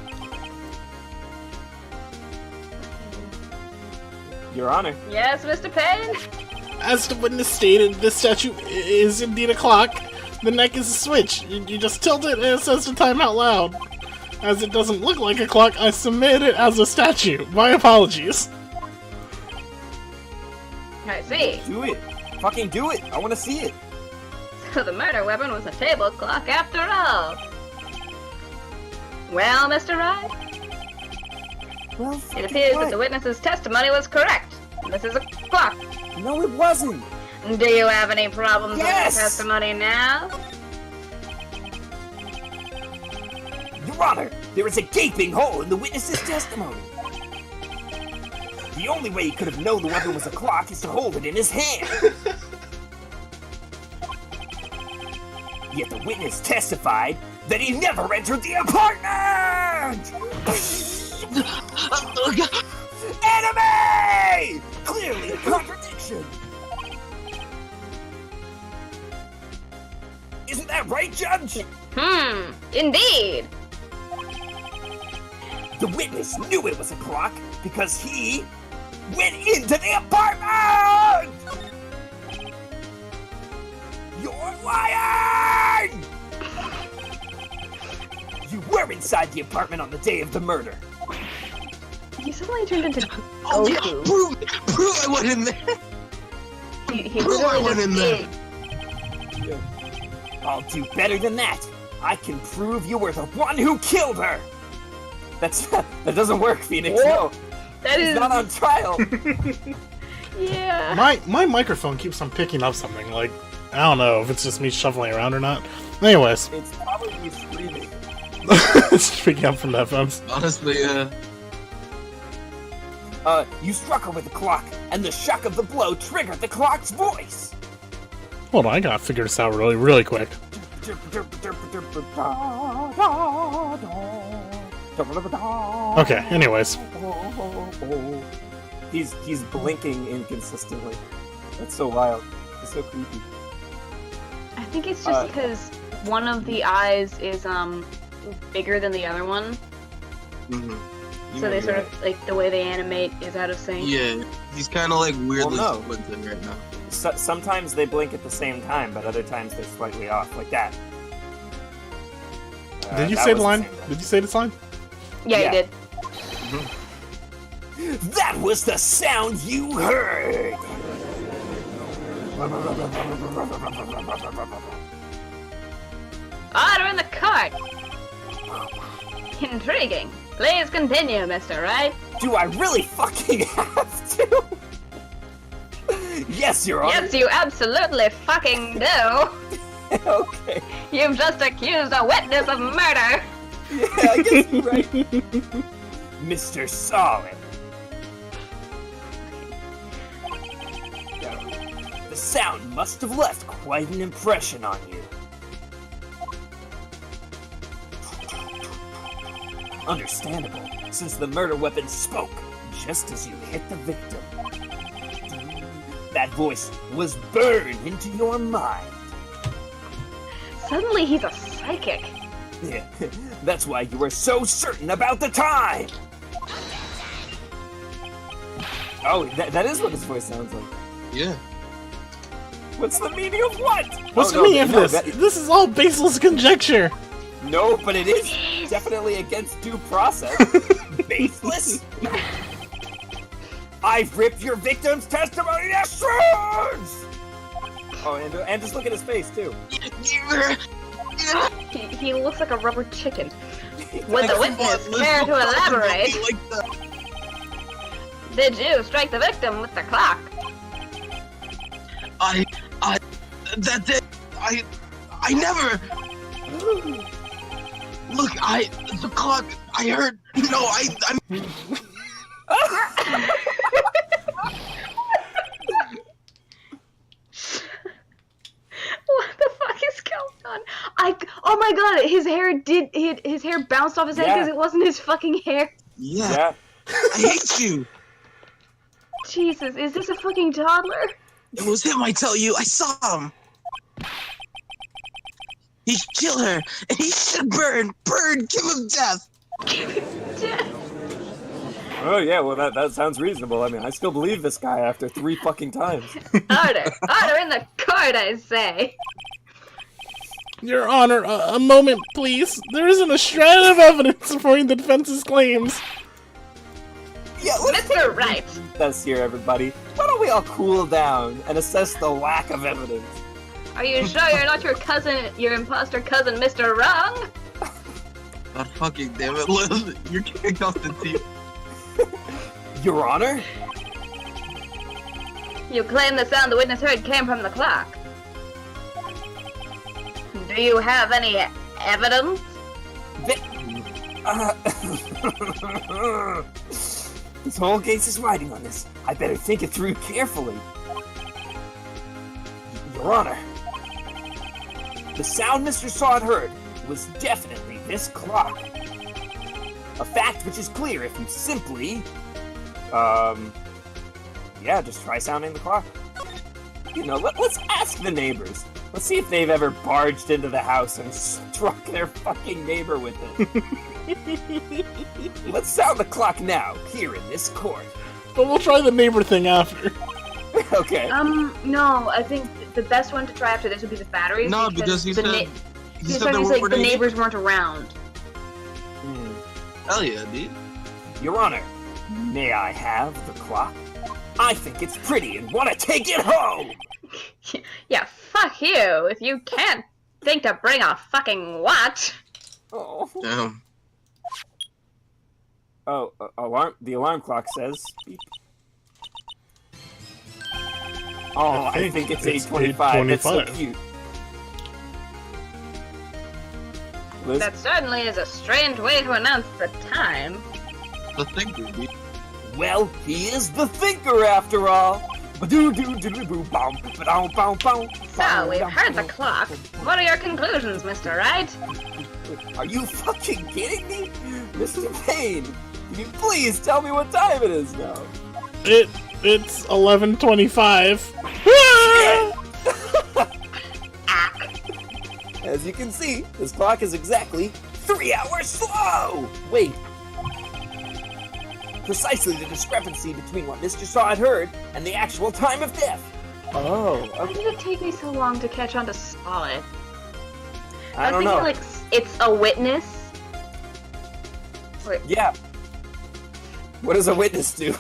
Your Honor. Yes, Mr. Payne? As the witness stated, this statue is indeed a clock. The neck is a switch. You just tilt it and it says the time out loud. As it doesn't look like a clock, I submit it as a statue. My apologies. I see. Do it. Fucking do it. I want to see it. So the murder weapon was a table clock after all. Well, Mr. Wright, Well, it appears that the witness's testimony was correct. This is a clock. No, it wasn't. Do you have any problems Yes! with the testimony now? Your Honor, there is a gaping hole in the witness's testimony. The only way he could have known the weapon was a clock is to hold it in his hand. Yet the witness testified that he never entered the apartment! Enemy! Clearly a contradiction! Isn't that right, Judge? Indeed. The witness knew it was a clock because he went into the apartment! You're lying! You were inside the apartment on the day of the murder. He suddenly turned into Oh yeah, Goku. prove I went in there. He Prove I literally went in just there. did. I'll do better than that. I can prove you were the one who killed her. That doesn't work, Phoenix. No, That he's is not on trial. yeah. My microphone keeps on picking up something, like, I don't know if it's just me shuffling around or not. Anyways. It's probably screaming. Speaking up from the headphones. Honestly, yeah. You struck her with the clock, and the shock of the blow triggered the clock's voice. Hold on, I gotta figure this out really, really quick. Okay, anyways. He's blinking inconsistently. That's so wild. It's so creepy. I think it's just because one of the eyes is bigger than the other one. Mm-hmm. So they sort of, like, the way they animate is out of sync. Yeah, he's kind of like weirdly Well, no. squinting right now. Sometimes they blink at the same time, but other times they're slightly off, like that. Did you that say was the line? same time. Did you say this line? Yeah, Yeah. you did. That was the sound you heard! Order in the cart! Intriguing. Please continue, Mr. Wright. Do I really fucking have to? Yes, Your Honor. Yes, you absolutely fucking do. Okay. You've just accused a witness of murder. Yeah, I guess you're right. Mr. Solid. The sound must have left quite an impression on you. Understandable, since the murder weapon spoke just as you hit the victim. That voice was burned into your mind. Suddenly he's a psychic. Yeah, that's why you were so certain about the time! Oh, that is what his voice sounds like. Yeah. What's the meaning of what? What's Oh, the meaning of no, this? This is all baseless conjecture. No, but it is definitely against due process. Baseless? I've ripped your victim's testimony to shreds! Oh, and just look at his face, too. He looks like a rubber chicken. Would the witness care to elaborate? Did you strike the victim with the clock? That's it. I never. Look, the clock. I heard. No, I'm. What the fuck is going on? Oh my god, his hair bounced off his head Yeah. because it wasn't his fucking hair. Yeah. I hate you. Jesus, is this a fucking toddler? It was him. I tell you. I saw him. He killed her, and he should burn. Burn. Give him death. Oh, yeah, well, that sounds reasonable. I mean, I still believe this guy after 3 fucking times. Order in the court, I say. Your Honor, a moment, please. There isn't a shred of evidence supporting the defense's claims. Yeah, let's Mr. Wright. this here, everybody. Why don't we all cool down and assess the lack of evidence? Are you sure you're not your imposter cousin, Mr. Wrong? God fucking damn it, Liz. You're kicked off the team. Your Honor? You claim the sound the witness heard came from the clock. Do you have any evidence? This whole case is riding on this. I better think it through carefully. Your Honor, the sound Mr. Sod heard was definitely this clock. A fact which is clear if you simply, yeah, just try sounding the clock. You know, let's ask the neighbors. Let's see if they've ever barged into the house and struck their fucking neighbor with it. Let's sound the clock now, here in this court. But we'll try the neighbor thing after. Okay. No, I think the best one to try after this would be the batteries. No, because he said there like were the neighbors weren't around. Hell yeah, dude. Your Honor, may I have the clock? I think it's pretty and want to take it home! Yeah, fuck you. If you can't think to bring a fucking watch. Oh. Damn. Oh, alarm! The alarm clock says beep. Oh, I think it's 8:25. That's so 8:25. cute. Liz? That certainly is a strange way to announce the time. The thinker. Well, he is the thinker after all. So, we've heard the clock. What are your conclusions, Mr. Wright? Are you fucking kidding me? Mr. Payne, can you please tell me what time it is now? It's 11:25. As you can see, this clock is exactly 3 hours slow! Wait. Precisely the discrepancy between what Mr. Saw had heard and the actual time of death. Oh, Why did it take me so long to catch on to Solid? I don't know. Like, it's a witness? Wait, Yeah. What does a witness do?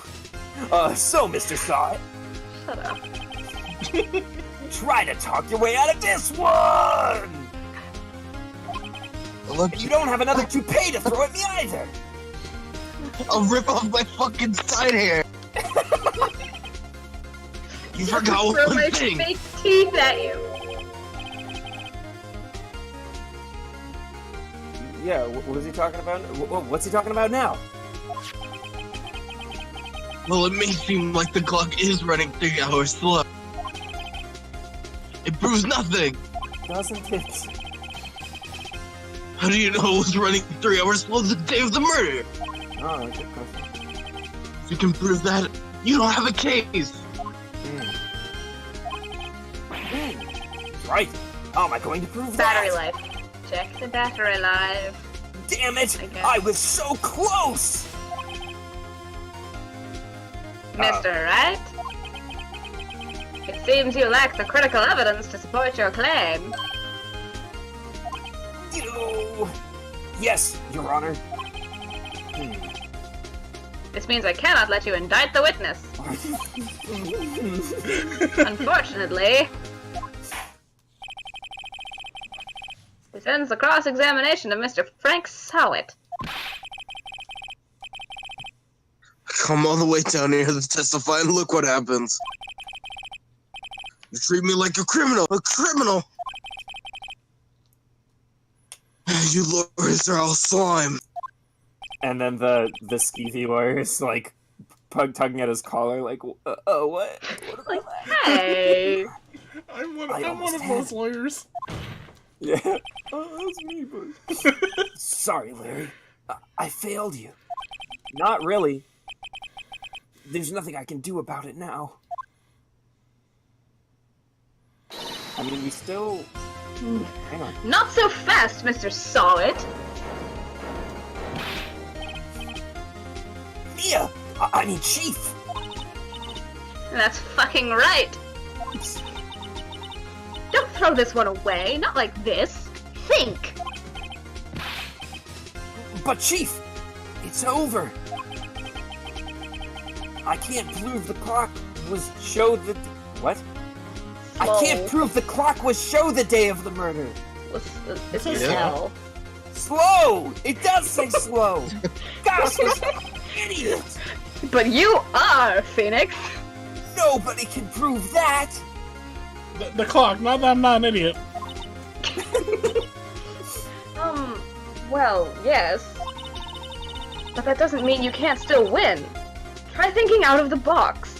So, Mr. Saw, shut up. try to talk your way out of this one! And you don't have another toupee to throw at me either! I'll rip off my fucking side hair. You forgot Throw one my thing. fake teeth at you. Yeah, what is he talking about? What's he talking about now? Well, it may seem like the clock is running 3 hours slow. It proves nothing. Doesn't it? How do you know it was running 3 hours slow the day of the murder? Oh, good question. If you can prove that, you don't have a case. Right. How am I going to prove Battery that? life. Check the battery life. Damn it! I guess. I was so close! Mr. Wright? It seems you lack the critical evidence to support your claim. Yes, Your Honor. This means I cannot let you indict the witness. Unfortunately, this ends the cross-examination of Mr. Frank Sowett. Come all the way down here to testify and look what happens. You treat me like a criminal. A criminal! You lawyers are all slime. And then the skeevy lawyer is like tugging at his collar, like, what? Like, hey! I'm one I of almost those had- lawyers. Yeah. That's me, but... Sorry, Larry. I failed you. Not really. There's nothing I can do about it now. I mean, we still... Hang on. Not so fast, Mr. Solid! Mia! I mean, Chief! That's fucking right! Don't throw this one away, not like this. Think! But Chief! It's over! I can't prove the clock was show the... What? I can't prove the clock was show the day of the murder! It's a Yeah. hell. Slow! It does say slow! Gosh, you're an idiot! But you are, Phoenix! Nobody can prove that! The clock, not that I'm not an idiot. Well, yes. But that doesn't mean you can't still win. Try thinking out of the box.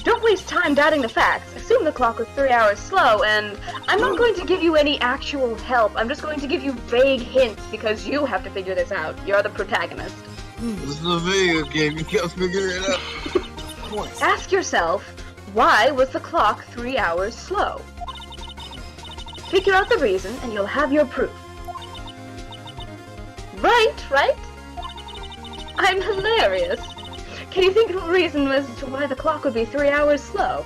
Don't waste time doubting the facts. Assume the clock was 3 hours slow, and I'm not going to give you any actual help. I'm just going to give you vague hints because you have to figure this out. You're the protagonist. This is a video game, you gotta figure it out. Of course. Ask yourself, why was the clock 3 hours slow? Figure out the reason, and you'll have your proof. Right? I'm hilarious. Can you think of a reason as to why the clock would be 3 hours slow?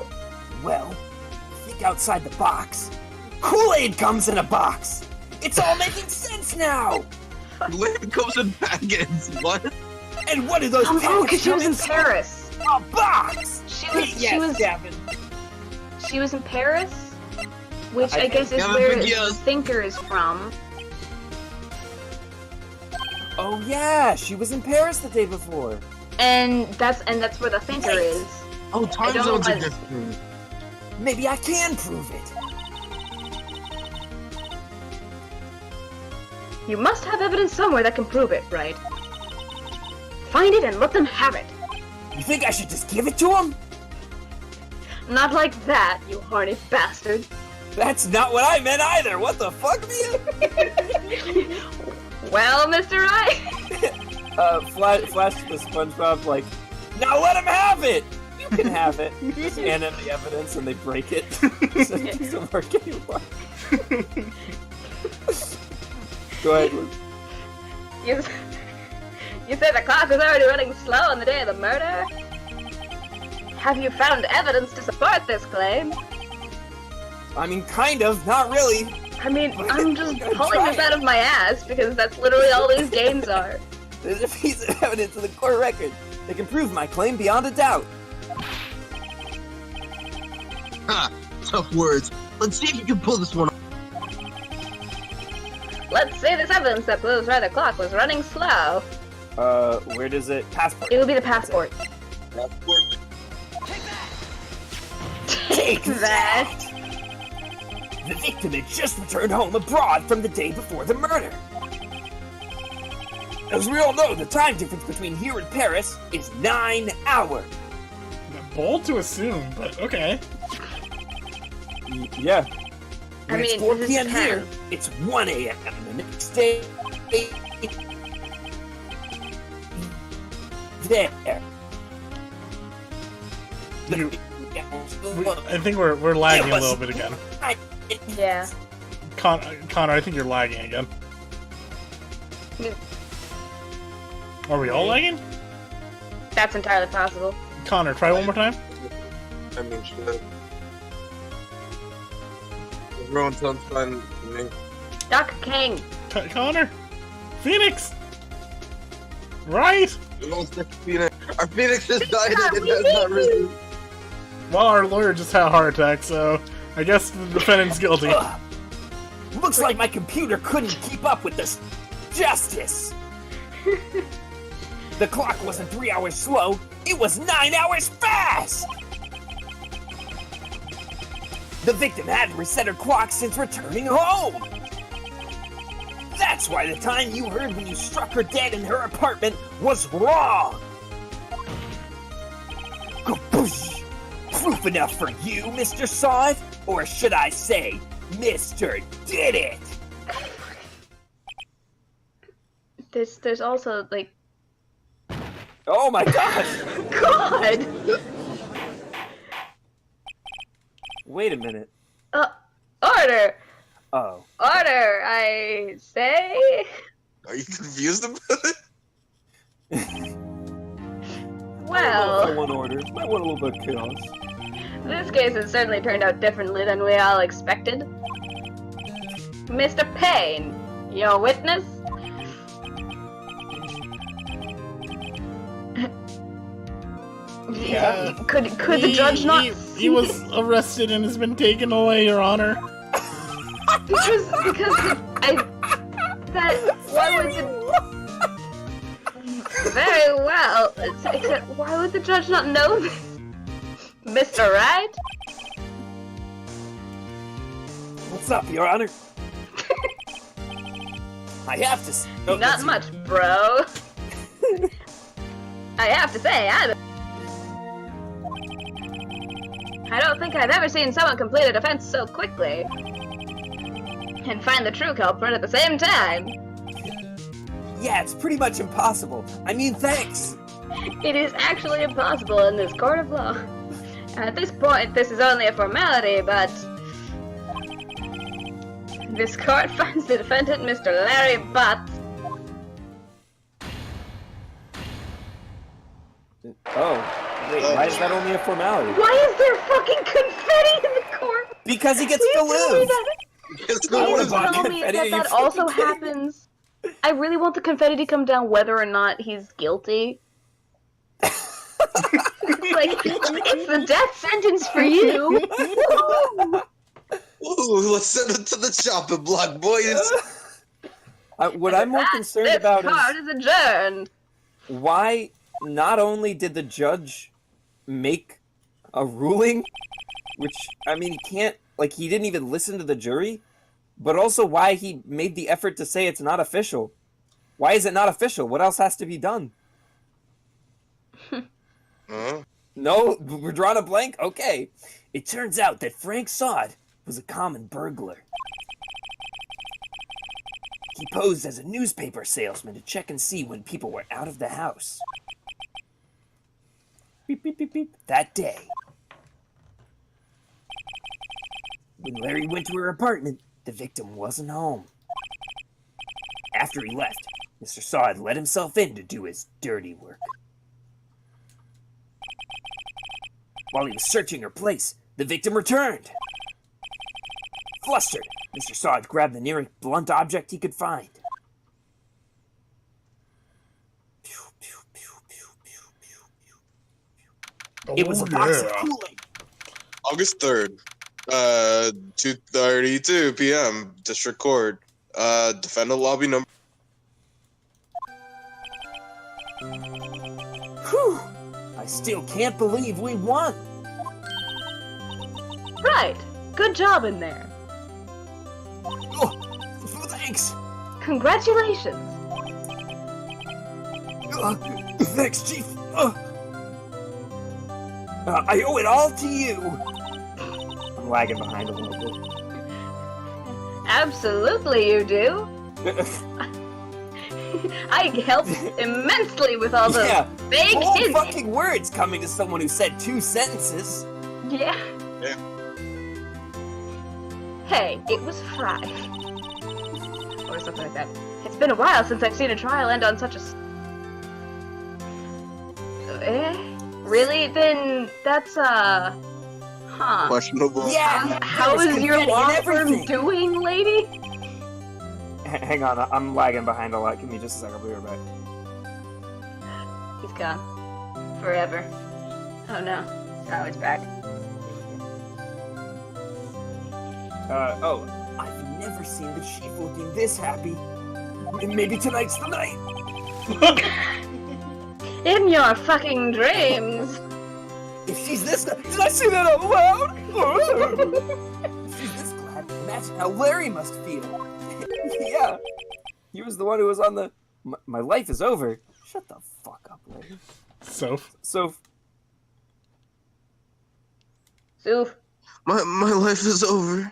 Well, think outside the box. Koolaid comes in a box! It's all making sense now! Koolaid comes in packets, what? And what do those Oh, packets because she come was in inside? Paris. A box! She was in Paris, which I I guess is Gavin, where yes. the thinker is from. Oh yeah, she was in Paris the day before. And that's where the thinker is. Oh, time don't zones are know why- different. Maybe I can prove it. You must have evidence somewhere that can prove it, right? Find it and let them have it. You think I should just give it to him? Not like that, you horny bastard. That's not what I meant either. What the fuck, man? Well, Mr. Wright. Flash to the SpongeBob, like, now let him have it! You can have it. Just hand him the evidence and they break it. So it doesn't work anymore. Go ahead, Luke. You said the clock was already running slow on the day of the murder? Have you found evidence to support this claim? I mean, kind of, not really. I mean, I'm just pulling this out of my ass because that's literally all these games are. There's a piece of evidence in the court record that can prove my claim beyond a doubt. Ha! Tough words. Let's see if you can pull this one off. Let's see this evidence that proves why the clock was running slow. Where does it... Passport. It would be the passport. Take that! The victim had just returned home abroad from the day before the murder. As we all know, the time difference between here and Paris is 9 hours. Bold to assume, but okay. Yeah. I When it's mean, 4 this is p.m. Japan. here, it's 1 a.m. the next day. There. I think we're lagging a little bit again. Yeah. Connor, I think you're lagging again. Are we all lagging? That's entirely possible. Connor, try one more time. I mean, shit. Everyone sounds fine to me. Doc King! Connor! Phoenix! Right! Our Phoenix just died and it has not risen. Well, our lawyer just had a heart attack, so I guess the defendant's guilty. Looks like my computer couldn't keep up with this justice. The clock wasn't 3 hours slow, it was 9 hours fast! The victim hadn't reset her clock since returning home! That's why the time you heard when you struck her dead in her apartment was wrong! Kaboosh! Proof enough for you, Mr. Saw? Or should I say, Mr. Did It? There's also, like... Oh my gosh! God! Wait a minute. Order! Oh. Order, I say? Are you confused about it? I Well, want order. I want a little bit of chaos. this case has certainly turned out differently than we all expected. Mr. Payne, your witness? Yeah. Could the judge not He was arrested and has been taken away, Your Honor. because why would the very well except why would the judge not know this? Mr. Wright? What's up, Your Honor? I have to say... Oh, Not much, bro. I have to say, I don't think I've ever seen someone complete a defense so quickly. And find the true culprit at the same time. Yeah, it's pretty much impossible. I mean, thanks. It is actually impossible in this court of law. At this point, this is only a formality, but... This court finds the defendant, Mr. Larry Butts. Oh, wait, why is that only a formality? Why is there fucking confetti in the court? Because he gets to Please tell me live! that- It's I not wanna Please buy tell me confetti, that you that fucking also kidding me? happens. I really want the confetti to come down whether or not he's guilty. It's the death sentence for you. Woo! Ooh, let's send it to the chopping block, boys. What I'm more concerned about This court is adjourned. why not only did the judge make a ruling, which, I mean, he can't, like, he didn't even listen to the jury, But also why he made the effort to say it's not official. Why is it not official? What else has to be done? No, we're drawing a blank? Okay. It turns out that Frank Sod was a common burglar. He posed as a newspaper salesman to check and see when people were out of the house. Beep, beep, beep, beep. That day, when Larry went to her apartment, the victim wasn't home. After he left, Mr. Sod let himself in to do his dirty work. While he was searching her place, the victim returned. Flustered, Mr. Sod grabbed the nearest blunt object he could find. It was a box of Koolaid. August 3rd, 2:32 p.m. District Court. Defendant lobby number. Whew! I still can't believe we won. Right. Good job in there. Oh, thanks. Congratulations. Thanks, Chief. I owe it all to you. I'm lagging behind a little bit. Absolutely you do. I helped immensely with all the vague bold hints. Fucking words coming to someone who said 2 sentences. Yeah. Yeah. Hey, it was Friday. Or something like that. It's been a while since I've seen a trial end on such a... Really? Then that's, huh. Questionable. Yeah. How is your confetti law and firm everything. doing, lady? Hang on, I'm lagging behind a lot. Give me just a second. I'll be right back. He's gone. Forever. Oh no. Oh, it's back. I've never seen the chief looking this happy. Maybe tonight's the night. In your fucking dreams. If she's this... Did I say that out loud? If she's this glad, imagine how Larry must feel. Yeah. He was the one who was on the... My life is over. Shut the fuck up, Larry. Soph. So... Soof. My life is over.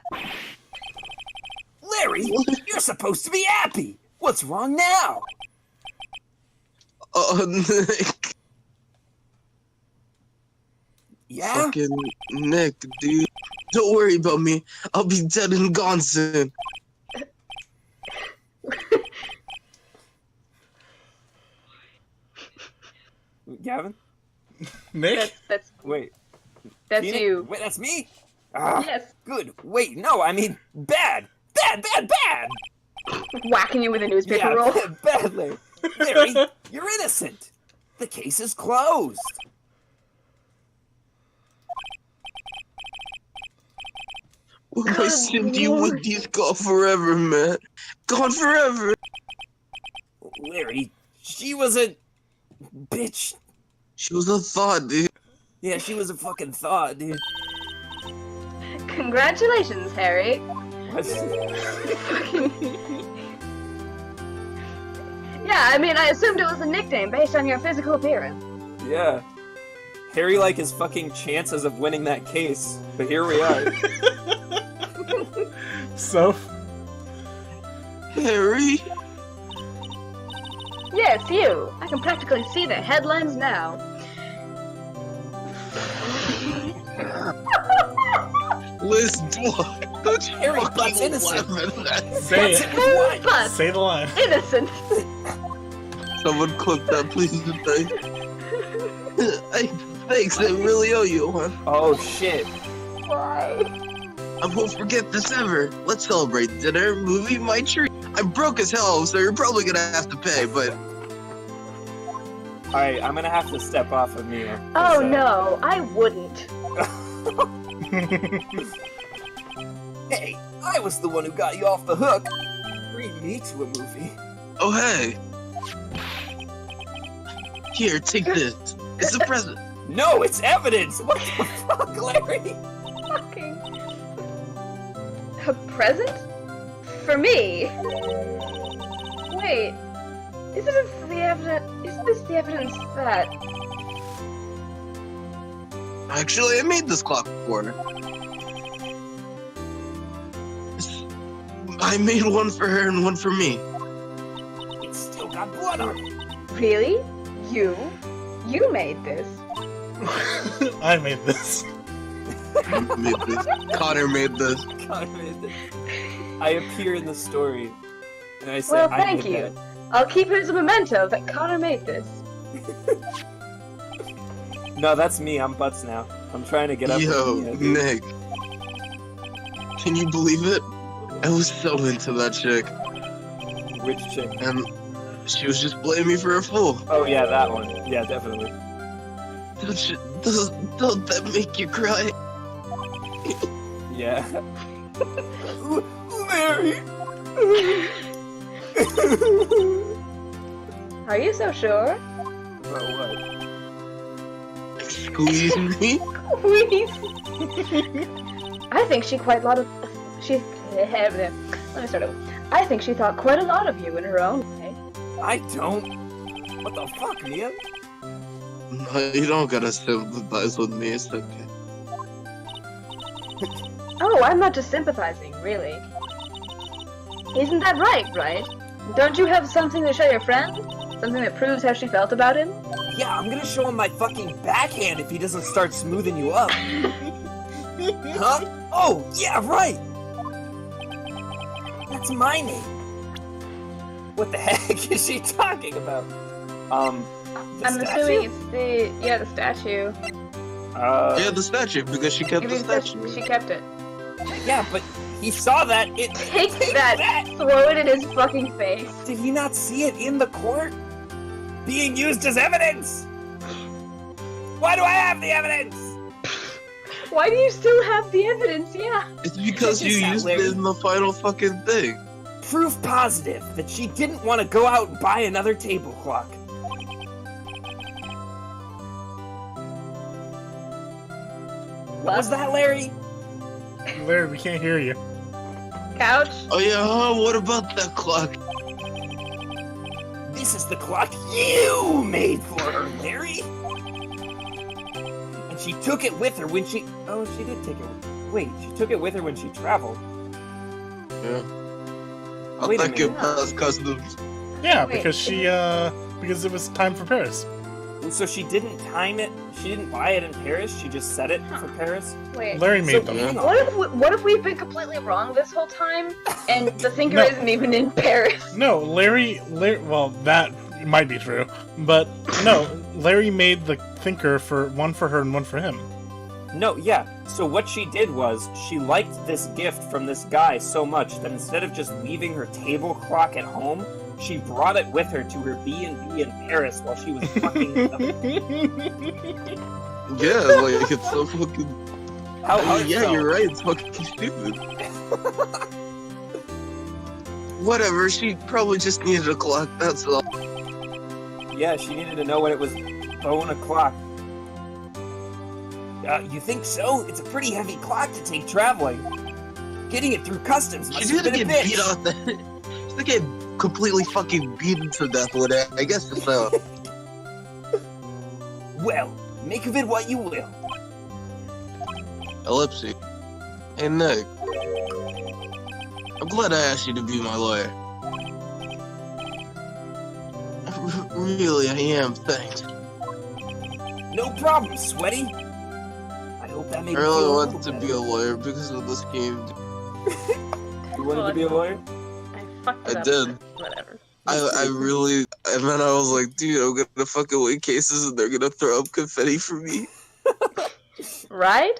Larry, you're supposed to be happy. What's wrong now? Nick. Yeah? Fucking Nick, dude. Don't worry about me. I'll be dead and gone soon. Gavin? Nick? That's Wait. Phoenix? You. Wait, that's me? Ah, Yes. good. Wait, no, I mean, bad. Bad, bad, bad! Whacking you with a newspaper roll. Bad, Larry. Larry, you're innocent. The case is closed. My Good Cindy Lord. Woody's gone forever, man. Gone forever. Larry, she was a bitch. She was a thought, dude. Yeah, she was a fucking thought, dude. Congratulations, Harry. Yeah, I mean, I assumed it was a nickname based on your physical appearance. Yeah. Harry like his fucking chances of winning that case, but here we are. Soph. Harry? Yes, you. I can practically see the headlines now. Liz, don't you Harry fucking Butt's innocent. laugh at that. Say That's it. it. But Say the line. innocent. Someone clip that, please. Hey, thanks, I really owe you one. Oh shit. Why? I won't forget this ever. Let's celebrate dinner, movie, my treat. I'm broke as hell, so you're probably gonna have to pay, but... Alright, I'm gonna have to step off of Mia. Oh no, I wouldn't. Hey, I was the one who got you off the hook. Bring me to a movie. Oh, hey. Here, take this. It's a present. No, it's evidence! What the fuck, Larry? Fucking... A present? For me? Wait, isn't this the evidence that... Actually, I made this clock before. I made one for her and one for me. It's still got blood on it. Really? You? You made this? I made this. Made this. Connor made this. God, man. I appear in the story, and I say, Well, I thank made you. that. I'll keep it as a memento that Connor made this. No, that's me. I'm Butts now. I'm trying to get up. Yo, with you, dude. Nick. Can you believe it? I was so into that chick, Which chick? and she was just blaming me for a fool. Oh yeah, that one. Yeah, definitely. Don't that make you cry? Yeah. Larry. Are you so sure? About what? Squeeze me? Please. I think she quite a lot of... Let me start over. I think she thought quite a lot of you in her own way. I don't. What the fuck, Mia? No, you don't gotta sympathize with me, it's okay. Oh, I'm not just sympathizing, really. Isn't that right? Don't you have something to show your friend? Something that proves how she felt about him? Yeah, I'm gonna show him my fucking backhand if he doesn't start smoothing you up. Huh? Oh, yeah, right! That's my name. What the heck is she talking about? The I'm statue? assuming it's the statue. Yeah, the statue, because she kept the statue. She kept it. Yeah, but he saw that. Take that! Throw it in his fucking face. Did he not see it in the court? Being used as evidence? Why do I have the evidence? Why do you still have the evidence? Yeah. It's because Check this you out, used Larry. it in the final fucking thing. Proof positive that she didn't want to go out and buy another table clock. What was that, Larry? Larry, we can't hear you. Couch? Oh yeah, what about that clock? This is the clock you made for her, Larry. And she took it with her when she... Oh, she did take it. Wait, she took it with her when she traveled. Yeah. I'll Wait a take it minute. past customs. Yeah, Wait, because because it was time for Paris. And so she didn't time it. She didn't buy it in Paris. She just set it for Paris. Wait. Larry made them. hang on. What if we've been completely wrong this whole time, and the thinker No. isn't even in Paris? No, Larry. Well, that might be true, but no, Larry made the thinker for her and one for him. No, yeah. So what she did was she liked this gift from this guy so much that instead of just leaving her table clock at home, she brought it with her to her B&B in Paris while she was fucking. Yeah, like it's so fucking. How Yeah, you're right. It's fucking stupid. Whatever. She probably just needed a clock. That's all. Yeah, she needed to know when it was 0:00. You think so? It's a pretty heavy clock to take traveling. Getting it through customs must She have didn't been a get bitch. beat off that. She didn't get completely fucking beaten to death with it. I guess so. Well, make of it what you will. Ellipsy. Hey Nick. I'm glad I asked you to be my lawyer. Really, I am. Thanks. No problem, Sweaty. I hope that made I you really feel wanted a to little be a lawyer because of this game. better. You wanted to be a lawyer? I fucked it I up. did. Whatever. I really, and then I was like, dude, I'm gonna fucking win cases and they're gonna throw up confetti for me. Right?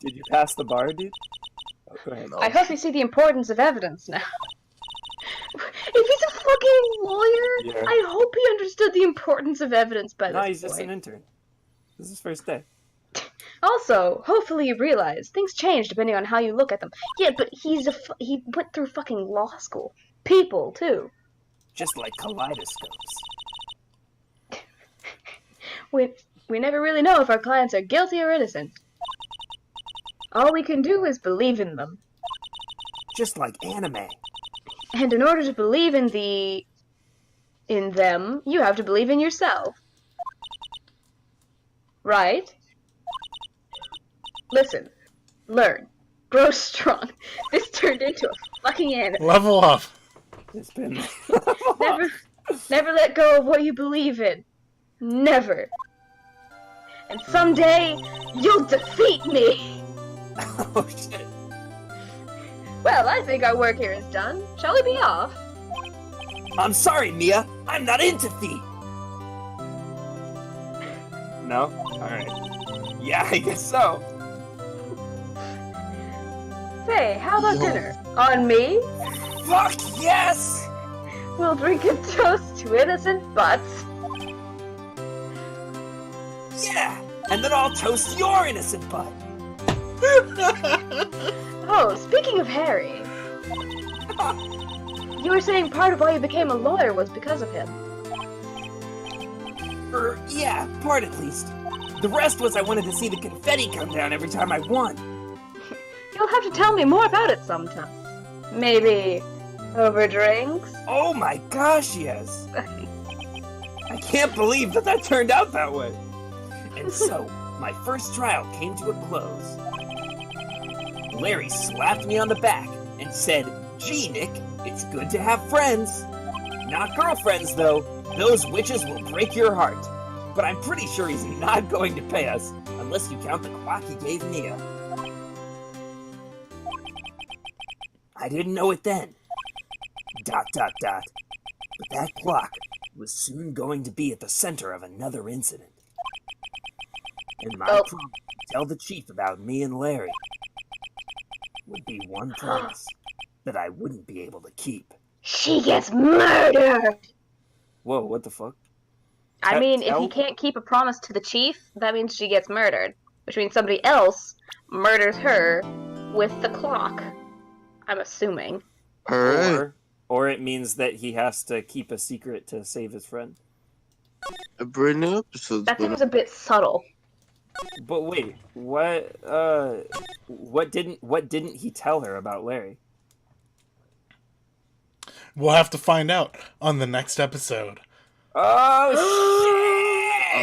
Did you pass the bar, dude? Oh, go ahead. No. I hope you see the importance of evidence now. If he's a fucking lawyer, Yeah. I hope he understood the importance of evidence by No, this he's just point. an intern. This is his first day. Also, hopefully you realize things change depending on how you look at them. Yeah, but he went through fucking law school. People, too. Just like kaleidoscopes. We never really know if our clients are guilty or innocent. All we can do is believe in them. just like anime. And in order to believe in them, you have to believe in yourself. Right? Listen, learn, grow strong. This turned into a fucking anime. Level up. It's been... Never let go of what you believe in. Never. And someday, you'll defeat me! Oh, shit. Well, I think our work here is done. Shall we be off? I'm sorry, Mia. I'm not into feet. No? Alright. Yeah, I guess so. Say, how about dinner? On me? Fuck yes! We'll drink a toast to innocent butts. Yeah! And then I'll toast your innocent butt. Oh, speaking of Harry, you were saying part of why you became a lawyer was because of him. Yeah, part at least. The rest was I wanted to see the confetti come down every time I won. You'll have to tell me more about it sometime. Maybe over drinks? Oh my gosh, yes! I can't believe that turned out that way. And so, my first trial came to a close. Larry slapped me on the back and said, "Gee, Nick, it's good to have friends. Not girlfriends, though. Those witches will break your heart. But I'm pretty sure he's not going to pay us, unless you count the clock he gave Mia." I didn't know it then. ... But that clock was soon going to be at the center of another incident. And my promise to tell the chief about me and Larry would be one promise that I wouldn't be able to keep. She gets murdered! Whoa, what the fuck? I mean, if he can't keep a promise to the chief, that means she gets murdered. Which means somebody else murders her with the clock. I'm assuming. Alright. Or it means that he has to keep a secret to save his friend. A brand new episode. That seems a bit subtle. But wait, what didn't he tell her about Larry? We'll have to find out on the next episode. Oh shit!